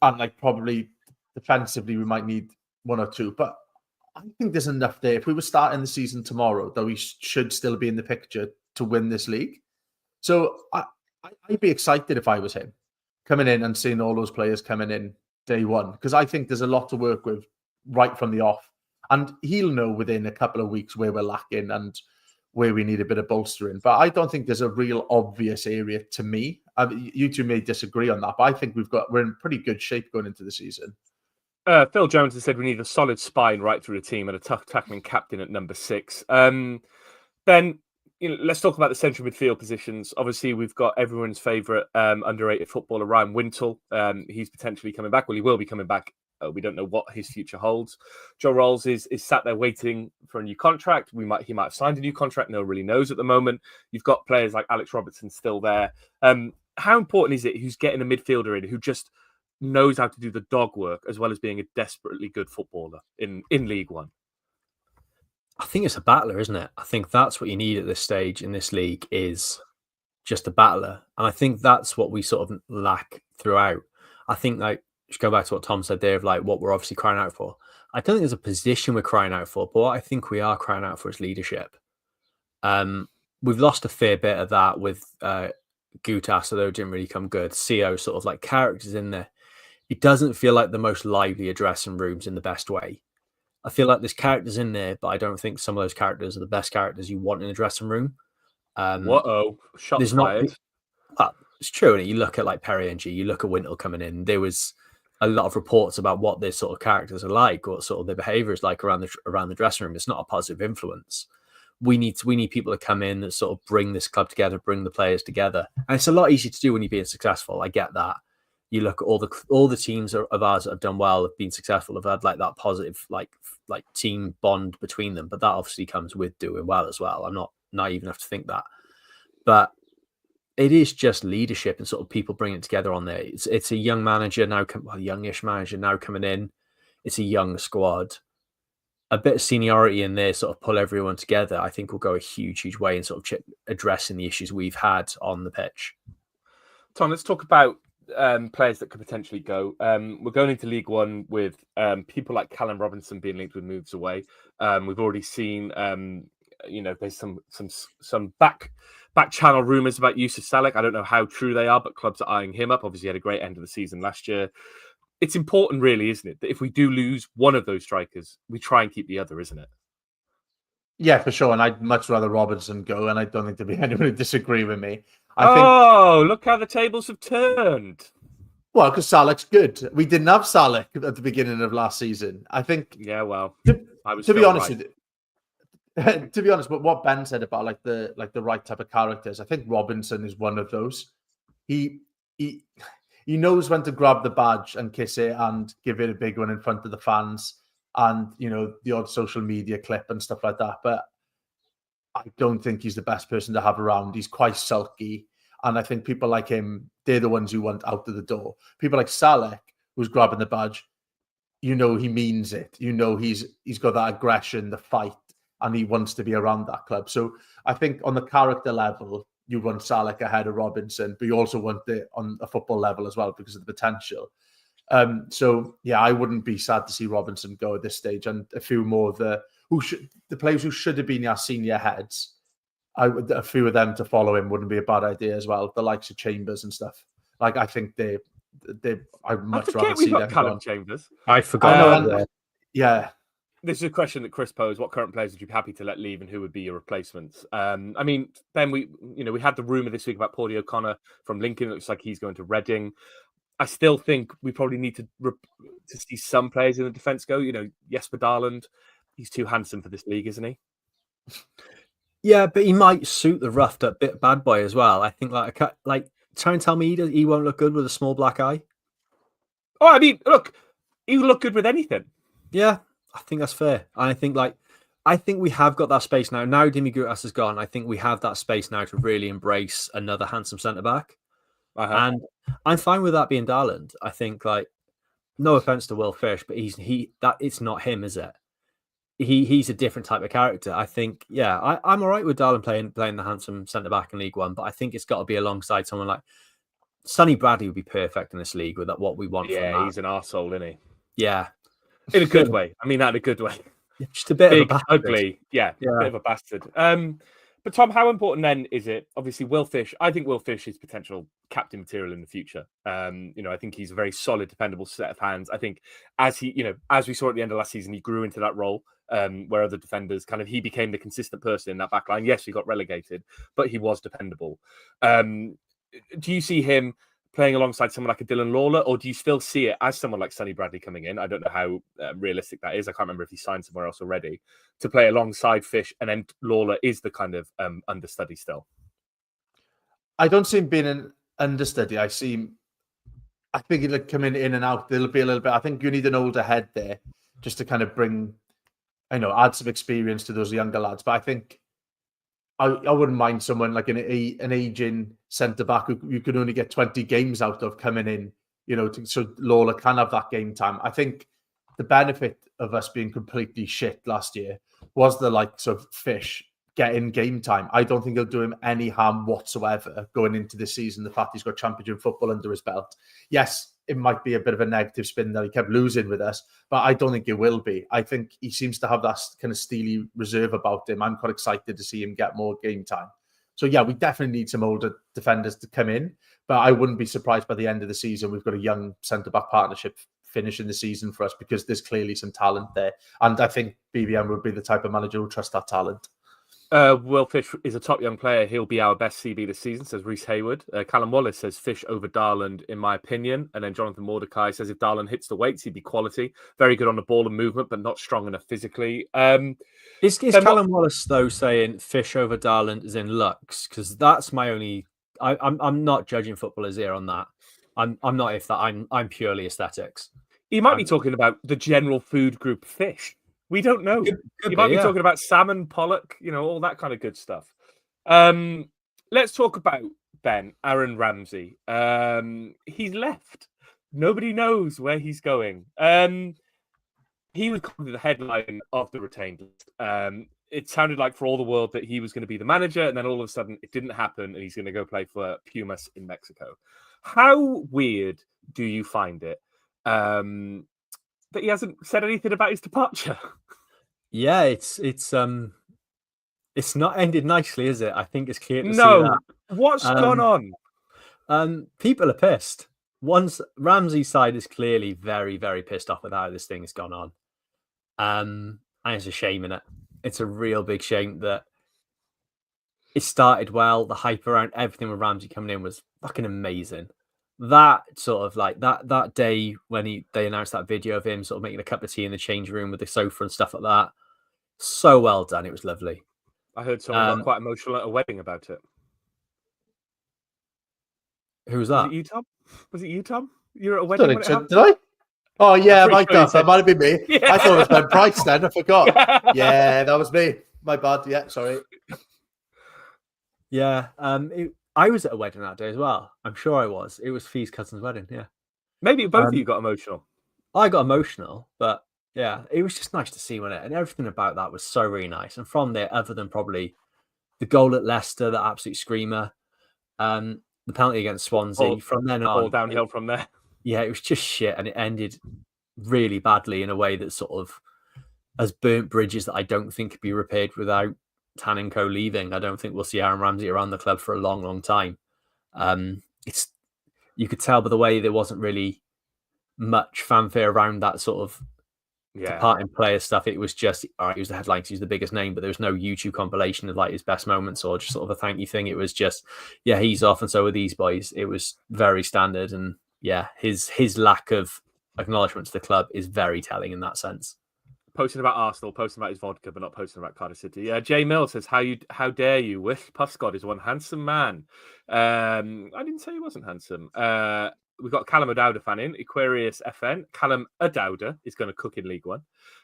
And like probably defensively, we might need one or two, but I think there's enough there. If we were starting the season tomorrow, that we should still be in the picture to win this league. So I'd be excited if I was him, coming in and seeing all those players coming in day one, because I think there's a lot to work with right from the off. And he'll know within a couple of weeks where we're lacking and where we need a bit of bolstering. But I don't think there's a real obvious area to me. I mean, you two may disagree on that, but I think we're in pretty good shape going into the season. Phil Jones has said we need a solid spine right through the team and a tough tackling captain at number 6. Ben, let's talk about the central midfield positions. Obviously, we've got everyone's favourite underrated footballer, Ryan Wintle. He's potentially coming back. Well, he will be coming back. We don't know what his future holds. Joe Rolls is sat there waiting for a new contract. He might have signed a new contract. No one really knows at the moment. You've got players like Alex Robertson still there. How important is it who's getting a midfielder in who just knows how to do the dog work as well as being a desperately good footballer in League One? I think it's a battler, isn't it? I think that's what you need at this stage in this league is just a battler. And I think that's what we sort of lack throughout. I think, like, just go back to what Tom said there of like what we're obviously crying out for. I don't think there's a position we're crying out for, but what I think we are crying out for is leadership. We've lost a fair bit of that with Gutas, although it didn't really come good. CO sort of like characters in there. It doesn't feel like the most lively dressing rooms in the best way. I feel like there's characters in there, but I don't think some of those characters are the best characters you want in a dressing room. Shots fired. Well, it's true. And you look at like Perry and G, you look at Wintle coming in. There was a lot of reports about what their sort of characters are like, what sort of their behaviour is like around the dressing room. It's not a positive influence. We need people to come in that sort of bring this club together, bring the players together, and it's a lot easier to do when you're being successful. I get that. You look at all the teams of ours that have done well, have been successful, have had like that positive like team bond between them. But that obviously comes with doing well as well. I'm not naive enough to think that, but it is just leadership and sort of people bringing it together on there. It's a young manager now, youngish manager now coming in. It's a young squad. A bit of seniority in there, sort of pull everyone together, I think will go a huge, huge way in sort of addressing the issues we've had on the pitch. Tom, let's talk about players that could potentially go. We're going into League One with people like Callum Robinson being linked with moves away. We've already seen, there's some back channel rumours about Yusuf Salek. I don't know how true they are, but clubs are eyeing him up. Obviously, he had a great end of the season last year. It's important, really, isn't it, that if we do lose one of those strikers, we try and keep the other, isn't it? Yeah, for sure. And I'd much rather Robinson go, and I don't think there'll be anyone who disagree with me. Look how the tables have turned. Well, because Salek's good. We didn't have Salek at the beginning of last season. I think. Yeah, well, to be honest with you, to be honest, but what Ben said about like the right type of characters, I think Robinson is one of those. He knows when to grab the badge and kiss it and give it a big one in front of the fans and, the odd social media clip and stuff like that. But I don't think he's the best person to have around. He's quite sulky. And I think people like him, they're the ones who want out of the door. People like Salek, who's grabbing the badge, he means it. He's got that aggression, the fight, and he wants to be around that club. So I think on the character level, you want Salek ahead of Robinson, but you also want it on a football level as well because of the potential. So yeah, I wouldn't be sad to see Robinson go at this stage, and a few more of the players who should have been our senior heads. A few of them to follow him wouldn't be a bad idea as well. The likes of Chambers and stuff. Like I think I'd much rather see them. Callum Chambers. I forgot. Yeah. This is a question that Chris posed. What current players would you be happy to let leave, and who would be your replacements? I mean, Ben, we had the rumor this week about Paudie O'Connor from Lincoln. It looks like he's going to Reading. I still think we probably need to see some players in the defence go. Jesper Darland, he's too handsome for this league, isn't he? Yeah, but he might suit the roughed up bit bad boy as well. I think try and tell me he won't look good with a small black eye. Oh, I mean, look, he would look good with anything. Yeah. I think that's fair. I think we have got that space now. Now Dimi Gutas has gone. I think we have that space now to really embrace another handsome centre back. And I'm fine with that being Darland. I think no offense to Will Fish, but it's not him, is it? He's a different type of character. I think, yeah, I'm all right with Darland playing the handsome centre back in League One, but I think it's got to be alongside someone like Sonny Bradley would be perfect in this league with what we want. Yeah, he's an arsehole, isn't he? Yeah. in a good way. I mean that in a good way. Just a bit Big, of a bastard. ugly, yeah, bit of a bastard. But Tom, how important then is it? Obviously, Will Fish. I think Will Fish is potential captain material in the future. I think he's a very solid, dependable set of hands. I think as we saw at the end of last season, he grew into that role where other defenders he became the consistent person in that back line. Yes, he got relegated, but he was dependable. Do you see him playing alongside someone like a Dylan Lawler, or do you still see it as someone like Sonny Bradley coming in? I don't know how realistic that is. I can't remember if he signed somewhere else already to play alongside Fish, and then Lawler is the kind of understudy still. I don't see him being an understudy. I think he'll come in and out. There'll be a little bit. I think you need an older head there just to kind of bring, add some experience to those younger lads. But I think I wouldn't mind someone like an aging centre back who you could only get 20 games out of coming in, so Lawler can have that game time. I think the benefit of us being completely shit last year was the likes of Fish getting game time. I don't think he'll do him any harm whatsoever going into this season. The fact he's got championship football under his belt. Yes, it might be a bit of a negative spin that he kept losing with us, but I don't think it will be. I think he seems to have that kind of steely reserve about him. I'm quite excited to see him get more game time. So yeah, we definitely need some older defenders to come in, but I wouldn't be surprised by the end of the season we've got a young centre-back partnership finishing the season for us because there's clearly some talent there. And I think BBM would be the type of manager who will trust that talent. Will Fish is a top young player. He'll be our best CB this season, says Reece Hayward. Callum Wallace says Fish over Darland, in my opinion. And then Jonathan Mordecai says if Darland hits the weights, he'd be quality. Very good on the ball and movement, but not strong enough physically. Is Callum Wallace, though, saying Fish over Darland is in looks? Because that's my only... I'm not judging footballers here on that. I'm not if that. I'm purely aesthetics. He might be talking about the general food group fish. We don't know. Could might be talking about salmon, pollock, all that kind of good stuff. Let's talk about Aaron Ramsey. He's left. Nobody knows where he's going. He was the headline of the retained list. It sounded like for all the world that he was going to be the manager, and then all of a sudden it didn't happen, and he's going to go play for Pumas in Mexico. How weird do you find it that he hasn't said anything about his departure? Yeah, it's not ended nicely, is it? I think it's clear to see that. What's gone on? People are pissed. Ramsey's side is clearly very, very pissed off with how this thing has gone on. And it's a shame, innit? It's a real big shame that it started well. The hype around everything with Ramsey coming in was fucking amazing. That sort of like that day when they announced that video of him sort of making a cup of tea in the change room with the sofa and stuff like that. So well done. It was lovely. I heard someone got quite emotional at a wedding about it. Who was that? Was it you, Tom? You were at a wedding when it happened? Did I? Oh, yeah, that might have been me. Yeah. I thought it was Ben Price then. I forgot. Yeah, that was me. My bad. Yeah, sorry. Yeah. I was at a wedding that day as well. I'm sure I was. It was Fee's cousin's wedding. Yeah. Maybe both of you got emotional. I got emotional, but yeah, it was just nice to see when and everything about that was so really nice. And from there, other than probably the goal at Leicester, that absolute screamer, the penalty against Swansea, from then on, all downhill from there. Yeah, it was just shit, and it ended really badly in a way that sort of has burnt bridges that I don't think could be repaired without Tan and Co leaving. I don't think we'll see Aaron Ramsey around the club for a long, long time. You could tell by the way there wasn't really much fanfare around that sort of departing player stuff. It was just, all right, he was the headline, he's the biggest name, but there was no YouTube compilation of like his best moments or just sort of a thank you thing. It was just, yeah, he's off and so are these boys. It was very standard, and yeah, his lack of acknowledgement to the club is very telling in that sense. Posting about Arsenal, posting about his vodka, but not posting about Cardiff City. Jay Mill says, how dare you? Wish Puffscott is one handsome man. I didn't say he wasn't handsome. We've got Callum O'Dowda fan in, Aquarius FN. Callum O'Dowda is going to cook in League One.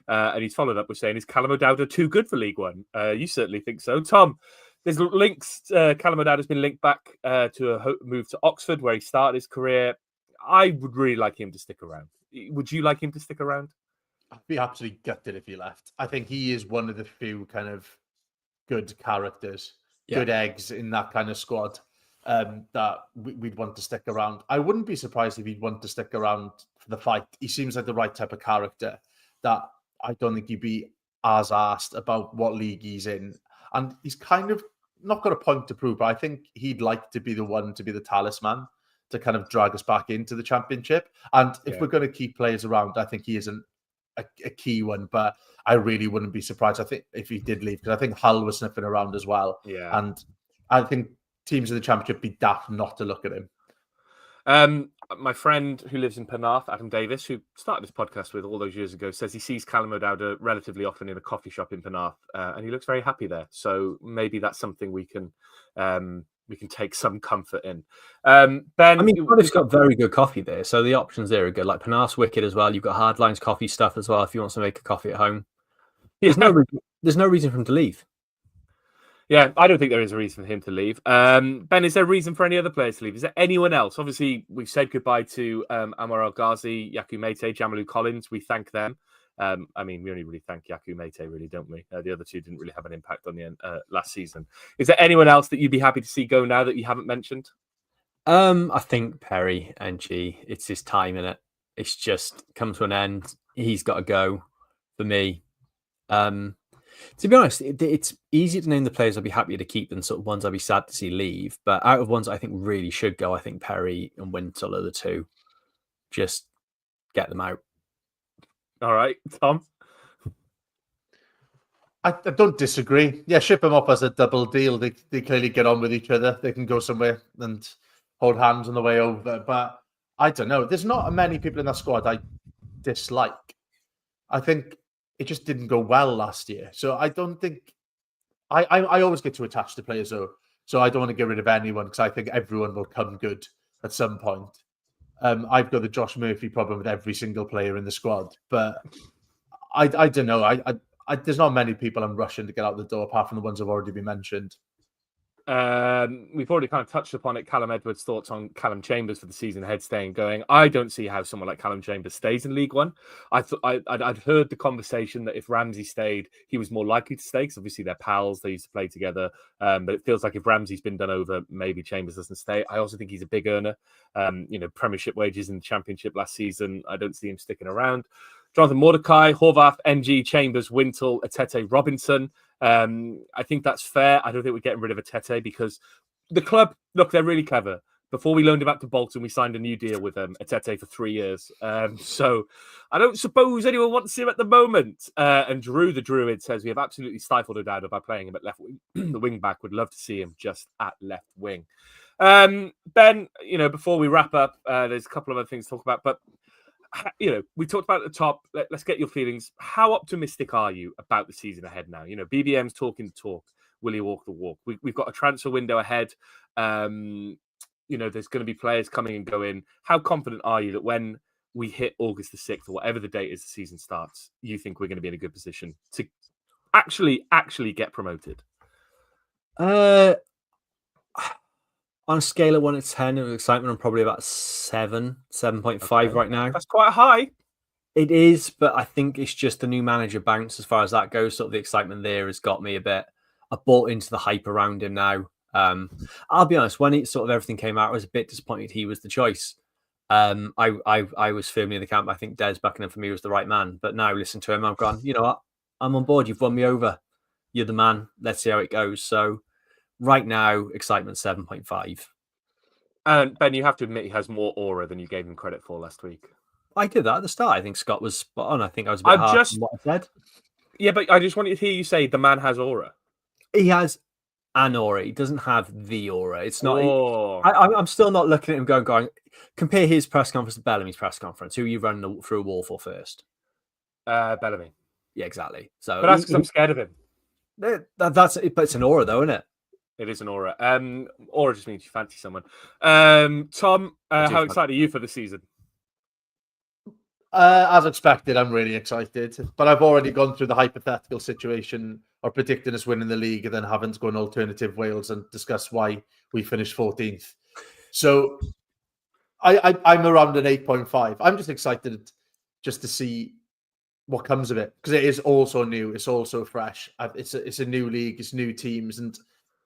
And he's followed up with saying, is Callum O'Dowda too good for League One? You certainly think so. Tom, there's links. Callum O'Dowda has been linked back to a move to Oxford, where he started his career. I would really like him to stick around. Would you like him to stick around? I'd be absolutely gutted if he left. I think he is one of the few kind of good characters, good eggs in that kind of squad that we'd want to stick around. I wouldn't be surprised if he'd want to stick around for the fight. He seems like the right type of character that I don't think he'd be as asked about what league he's in. And he's kind of not got a point to prove, but I think he'd like to be the one to be the talisman to kind of drag us back into the Championship. And if we're going to keep players around, I think he isn't a key one, but I really wouldn't be surprised, I think, if he did leave, because I think Hull was sniffing around as well. Yeah. And I think teams in the Championship be daft not to look at him. My friend who lives in Penarth, Adam Davis, who started this podcast with all those years ago, says he sees Callum O'Dowda relatively often in a coffee shop in Penarth, and he looks very happy there. So maybe that's something we can take some comfort in. Ben, I mean, Cardiff's got very good coffee there, so the options there are good. Like Penarth's wicked as well. You've got Hardlines coffee stuff as well if you want to make a coffee at home. There's no reason for him to leave. Yeah, I don't think there is a reason for him to leave. Ben, is there a reason for any other players to leave? Is there anyone else? Obviously, we've said goodbye to Amar El Ghazi, Yaku Mate, Jamalu Collins. We thank them. I mean, we only really thank Yaku Mate, really, don't we? The other two didn't really have an impact on the end last season. Is there anyone else that you'd be happy to see go now that you haven't mentioned? I think Perry and G. It's his time in it. It's just come to an end. He's got to go for me. To be honest, it's easier to name the players I'd be happy to keep than sort of ones I'd be sad to see leave. But out of ones I think really should go, I think Perry and Wintle are the two. Just get them out. All right, Tom? I don't disagree. Yeah, ship them up as a double deal. They clearly get on with each other. They can go somewhere and hold hands on the way over. But I don't know. There's not many people in that squad I dislike. I think it just didn't go well last year. So I don't think... I always get too attached to players, though. So I don't want to get rid of anyone because I think everyone will come good at some point. I've got the Josh Murphy problem with every single player in the squad. But I don't know. There's not many people I'm rushing to get out the door apart from the ones that have already been mentioned. We've already kind of touched upon it. Callum Edwards' thoughts on Callum Chambers for the season ahead, staying going. I don't see how someone like Callum Chambers stays in League One. I'd heard the conversation that if Ramsey stayed, he was more likely to stay because obviously they're pals. They used to play together. But it feels like if Ramsey's been done over, maybe Chambers doesn't stay. I also think he's a big earner. Premiership wages in the Championship last season. I don't see him sticking around. Jonathan Mordecai, Horvath, NG, Chambers, Wintle, Atete, Robinson. I think that's fair. I don't think we're getting rid of Atete because the club, look, they're really clever. Before we loaned him out to Bolton, we signed a new deal with Atete for 3 years. So I don't suppose anyone wants him at the moment. And Drew, the Druid, says we have absolutely stifled O'Dowda by playing him at left wing. The wing back would love to see him just at left wing. Ben, before we wrap up, there's a couple of other things to talk about, but we talked about at the top. Let's get your feelings. How optimistic are you about the season ahead now? BBM's talking the talk. Will he walk the walk? We've got a transfer window ahead. There's going to be players coming and going. How confident are you that when we hit August the 6th or whatever the date is the season starts, you think we're going to be in a good position to actually get promoted? On a scale of 1 to 10 of excitement, I'm probably about 7.5 right now. That's quite high. It is, but I think it's just the new manager bounce as far as that goes. Sort of the excitement there has got me a bit. I bought into the hype around him now. I'll be honest, when it sort of everything came out, I was a bit disappointed he was the choice. I was firmly in the camp. I think Des Buckingham for me was the right man. But now listen to him, I've gone, you know what? I'm on board. You've won me over. You're the man. Let's see how it goes. So right now, excitement 7.5. And Ben, you have to admit he has more aura than you gave him credit for last week. I did that at the start. I think Scott was spot on. I think I was a bit hard on what I said. Yeah, but I just wanted to hear you say the man has aura. He has an aura. He doesn't have the aura. It's not. Oh. I'm still not looking at him going. Compare his press conference to Bellamy's press conference. Who are you running through a wall for first? Bellamy. Yeah, exactly. So, but that's because I'm scared of him. That's it. But it's an aura, though, isn't it? It is an aura. Aura just means you fancy someone. Tom, how excited are you for the season? As expected, I'm really excited. But I've already gone through the hypothetical situation of predicting us winning the league and then having to go in alternative Wales and discuss why we finished 14th. So I'm around an 8.5. I'm just excited just to see what comes of it because it is also new. It's also fresh. It's a new league. It's new teams, and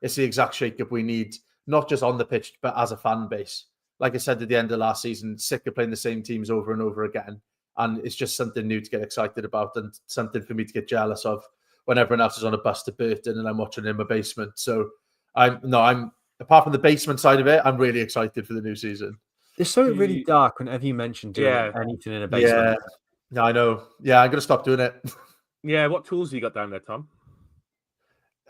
it's the exact shake-up we need, not just on the pitch, but as a fan base. Like I said at the end of last season, sick of playing the same teams over and over again. and it's just something new to get excited about and something for me to get jealous of when everyone else is on a bus to Burton and I'm watching in my basement. So I'm apart from the basement side of it, I'm really excited for the new season. There's something really dark whenever you mention doing anything in a basement. Yeah, I know. Yeah, I'm gonna stop doing it. Yeah, what tools have you got down there, Tom?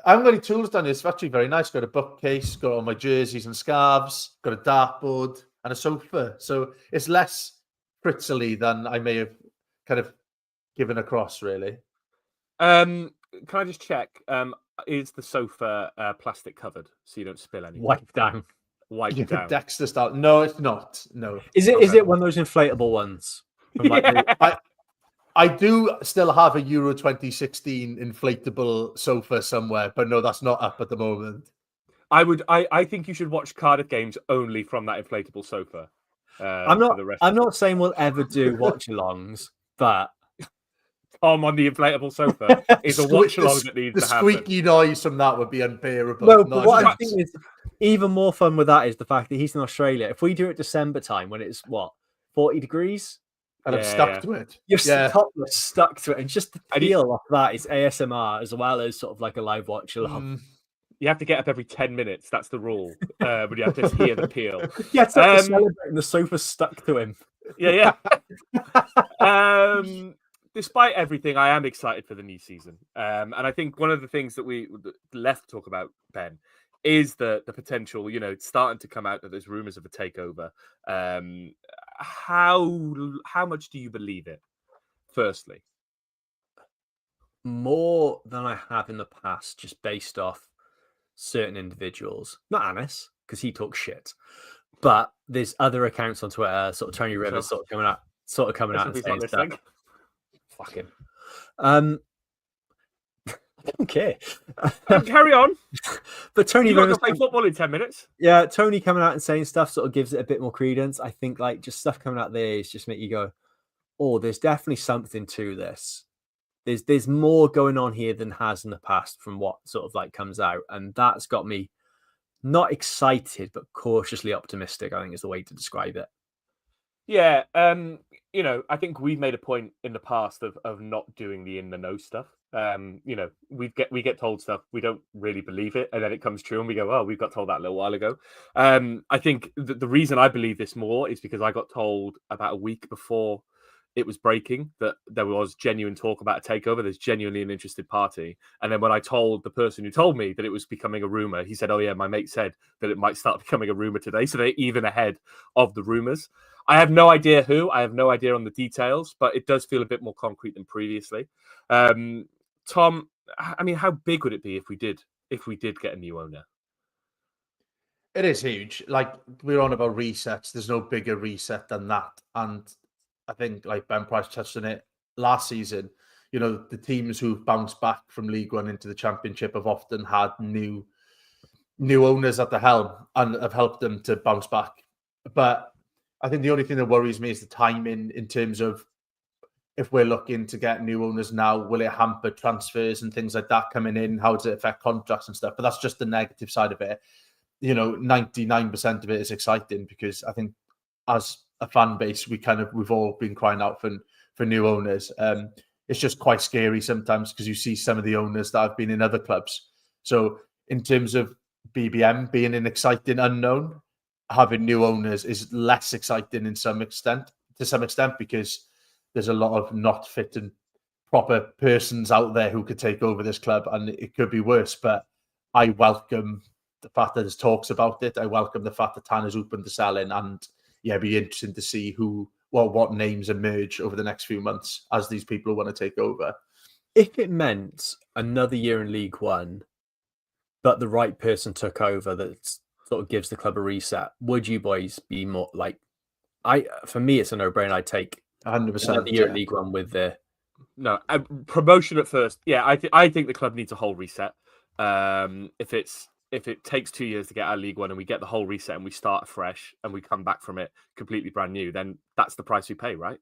I haven't got any tools down here. It's actually very nice. Got a bookcase, got all my jerseys and scarves, got a dartboard and a sofa. So it's less fritzily than I may have kind of given across, really. Can I just check? Is the sofa plastic covered so you don't spill anything? Wipe down. Dexter style. No, it's not. No. Is it one of those inflatable ones? From I do still have a Euro 2016 inflatable sofa somewhere, but no, that's not up at the moment. I think you should watch Cardiff games only from that inflatable sofa. I'm not saying we'll ever do watch-alongs, but Tom on the inflatable sofa is a watch-along that needs to happen. The squeaky noise from that would be unbearable. No, but what I think is even more fun with that is the fact that he's in Australia. If we do it December time when it's 40 degrees, and I'm stuck to it. You're stuck to it, and just the feel of that is ASMR as well as sort of like a live watch-along. You have to get up every 10 minutes. That's the rule. But you have to hear the peel. Yeah, it's like celebrating the sofa's stuck to him. Yeah. Despite everything, I am excited for the new season. And I think one of the things that we left to talk about, Ben, is the potential, it's starting to come out that there's rumors of a takeover. How much do you believe it, firstly? More than I have in the past, just based off certain individuals. Not Anis, because he talks shit. But there's other accounts on Twitter, sort of Tony Rivers, sort of coming out and saying stuff. Fuck him. I don't care. Carry on. But Tony Rivers play football in 10 minutes. Yeah, Tony coming out and saying stuff sort of gives it a bit more credence. I think like just stuff coming out there is just make you go, oh, there's definitely something to this. There's more going on here than has in the past from what sort of like comes out, and that's got me not excited but cautiously optimistic. I think is the way to describe it. Yeah, I think we've made a point in the past of not doing the in the know stuff. We get told stuff, we don't really believe it, and then it comes true and we go, oh, we got told that a little while ago. I think the reason I believe this more is because I got told about a week before it was breaking that there was genuine talk about a takeover. There's genuinely an interested party. And then when I told the person who told me that it was becoming a rumor, he said, oh yeah, my mate said that it might start becoming a rumor today. So they're even ahead of the rumors. I have no idea who. I have no idea on the details, but it does feel a bit more concrete than previously. Tom, I mean, how big would it be if we did get a new owner? It is huge. Like, we're on about resets. There's no bigger reset than that. And I think, like Ben Price touched on it last season, the teams who've bounced back from League One into the Championship have often had new owners at the helm and have helped them to bounce back. But I think the only thing that worries me is the timing in terms of if we're looking to get new owners now, will it hamper transfers and things like that coming in? How does it affect contracts and stuff? But that's just the negative side of it. 99% of it is exciting because I think as a fan base, we've all been crying out for new owners. It's just quite scary sometimes because you see some of the owners that have been in other clubs. So in terms of BBM being an exciting unknown, having new owners is less exciting to some extent because there's a lot of not fit and proper persons out there who could take over this club, and it could be worse. But I welcome the fact that there's talks about it. I welcome the fact that Tanner's open to selling, and it'd be interesting to see what names emerge over the next few months as these people want to take over. If it meant another year in League One, but the right person took over that sort of gives the club a reset, would you boys be more like? For me, it's a no-brainer. I'd take 100% another year in League One with the promotion at first. Yeah, I think the club needs a whole reset. If it takes 2 years to get out of League One and we get the whole reset and we start fresh and we come back from it completely brand new, then that's the price we pay, right?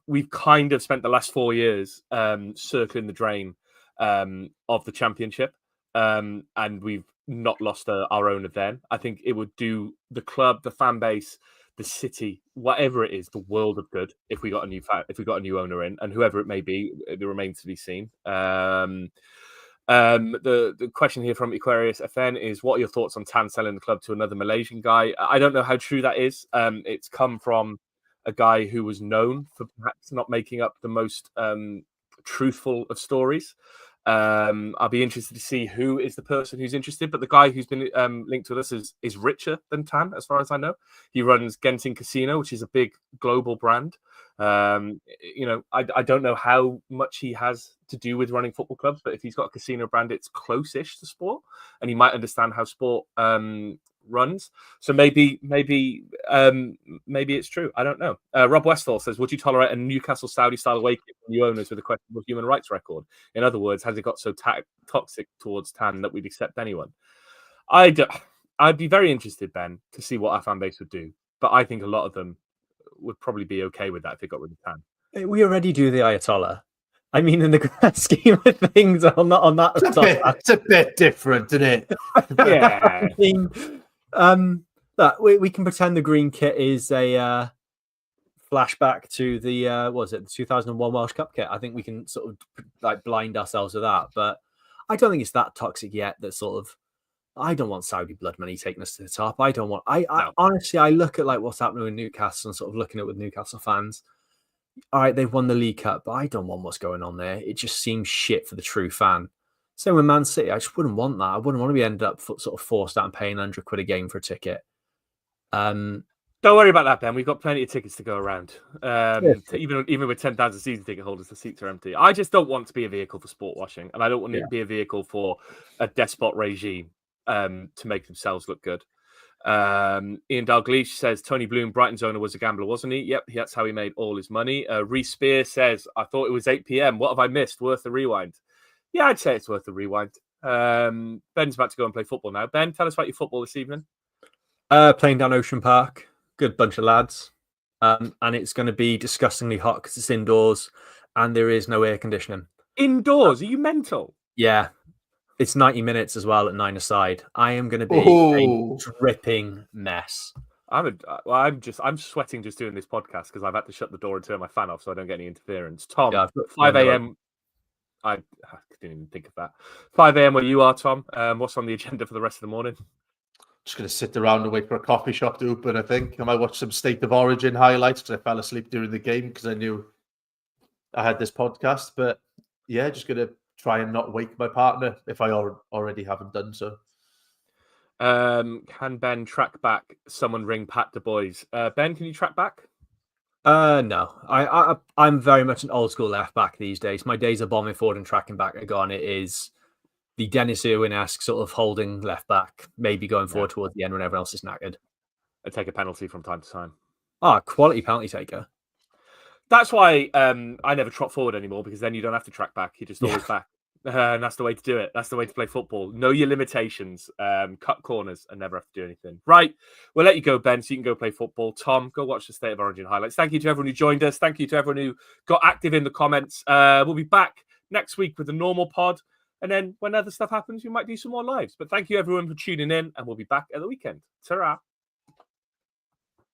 We've kind of spent the last 4 years circling the drain of the Championship, and we've not lost our owner then. I think it would do the club, the fan base, the city, whatever it is, the world of good. If we got a new owner in, and whoever it may be, it remains to be seen. The question here from Aquarius FN is, what are your thoughts on Tan selling the club to another Malaysian guy? I don't know how true that is. It's come from a guy who was known for perhaps not making up the most truthful of stories. I'll be interested to see who is the person who's interested, but the guy who's been linked with us is richer than Tan, as far as I know. He runs Genting Casino, which is a big global brand. I don't know how much he has to do with running football clubs, but if he's got a casino brand, it's close-ish to sport, and he might understand how sport runs. So maybe it's true. I don't know. Rob Westfall says, would you tolerate a Newcastle Saudi-style away kit from new owners with a questionable human rights record? In other words, has it got so toxic towards Tan that we'd accept anyone? I'd be very interested, Ben, to see what our fan base would do, but I think a lot of them would probably be okay with that if they got rid of Tan. We already do the Ayatollah. I mean, in the grand scheme of things, on that, it's a bit different, isn't it? Yeah. I mean, we can pretend the green kit is a flashback to the the 2001 Welsh Cup kit. I think we can sort of like blind ourselves with that, but I don't think it's that toxic yet. That sort of, I don't want Saudi blood money taking us to the top. I don't want. No. Honestly, I look at like what's happening with Newcastle and sort of looking at it with Newcastle fans. All right, they've won the League Cup, but I don't want what's going on there. It just seems shit for the true fan. Same with Man City. I just wouldn't want that. I wouldn't want to be ended up sort of forced out and paying £100 a game for a ticket. Don't worry about that, Ben. We've got plenty of tickets to go around. Even with 10,000 season ticket holders, the seats are empty. I just don't want to be a vehicle for sport washing, and I don't want it to be a vehicle for a despot regime to make themselves look good. Ian Dalgleish says Tony Bloom, Brighton's owner, was a gambler, wasn't he? Yep, that's how he made all his money. Reece Spear says, I thought it was 8 p.m. What have I missed? Worth the rewind. Yeah, I'd say it's worth the rewind. Ben's about to go and play football now. Ben, tell us about your football this evening. Playing down Ocean Park. Good bunch of lads. And it's going to be disgustingly hot because it's indoors and there is no air conditioning. Indoors? Are you mental? Yeah. It's 90 minutes as well at 9-a-side. I am going to be a dripping mess. I'm sweating just doing this podcast because I've had to shut the door and turn my fan off so I don't get any interference. Tom, 5 a.m. I didn't even think of that. 5 a.m. where you are, Tom. What's on the agenda for the rest of the morning? Just going to sit around and wait for a coffee shop to open, I think. I might watch some State of Origin highlights because I fell asleep during the game because I knew I had this podcast. But yeah, just going to try and not wake my partner if I already haven't done so. Can Ben track back? Someone ring Pat Du Bois. Ben, can you track back? No. I'm very much an old school left back these days. My days of bombing forward and tracking back are gone. It is the Dennis Irwin-esque sort of holding left back, maybe going forward towards the end when everyone else is knackered. And take a penalty from time to time. Quality penalty taker. That's why I never trot forward anymore, because then you don't have to track back. You're just always back. And that's the way to do it. That's the way to play football. Know your limitations. Cut corners and never have to do anything. Right. We'll let you go, Ben, so you can go play football. Tom, go watch the State of Origin highlights. Thank you to everyone who joined us. Thank you to everyone who got active in the comments. We'll be back next week with a normal pod. And then when other stuff happens, we might do some more lives. But thank you, everyone, for tuning in. And we'll be back at the weekend. Ta-ra.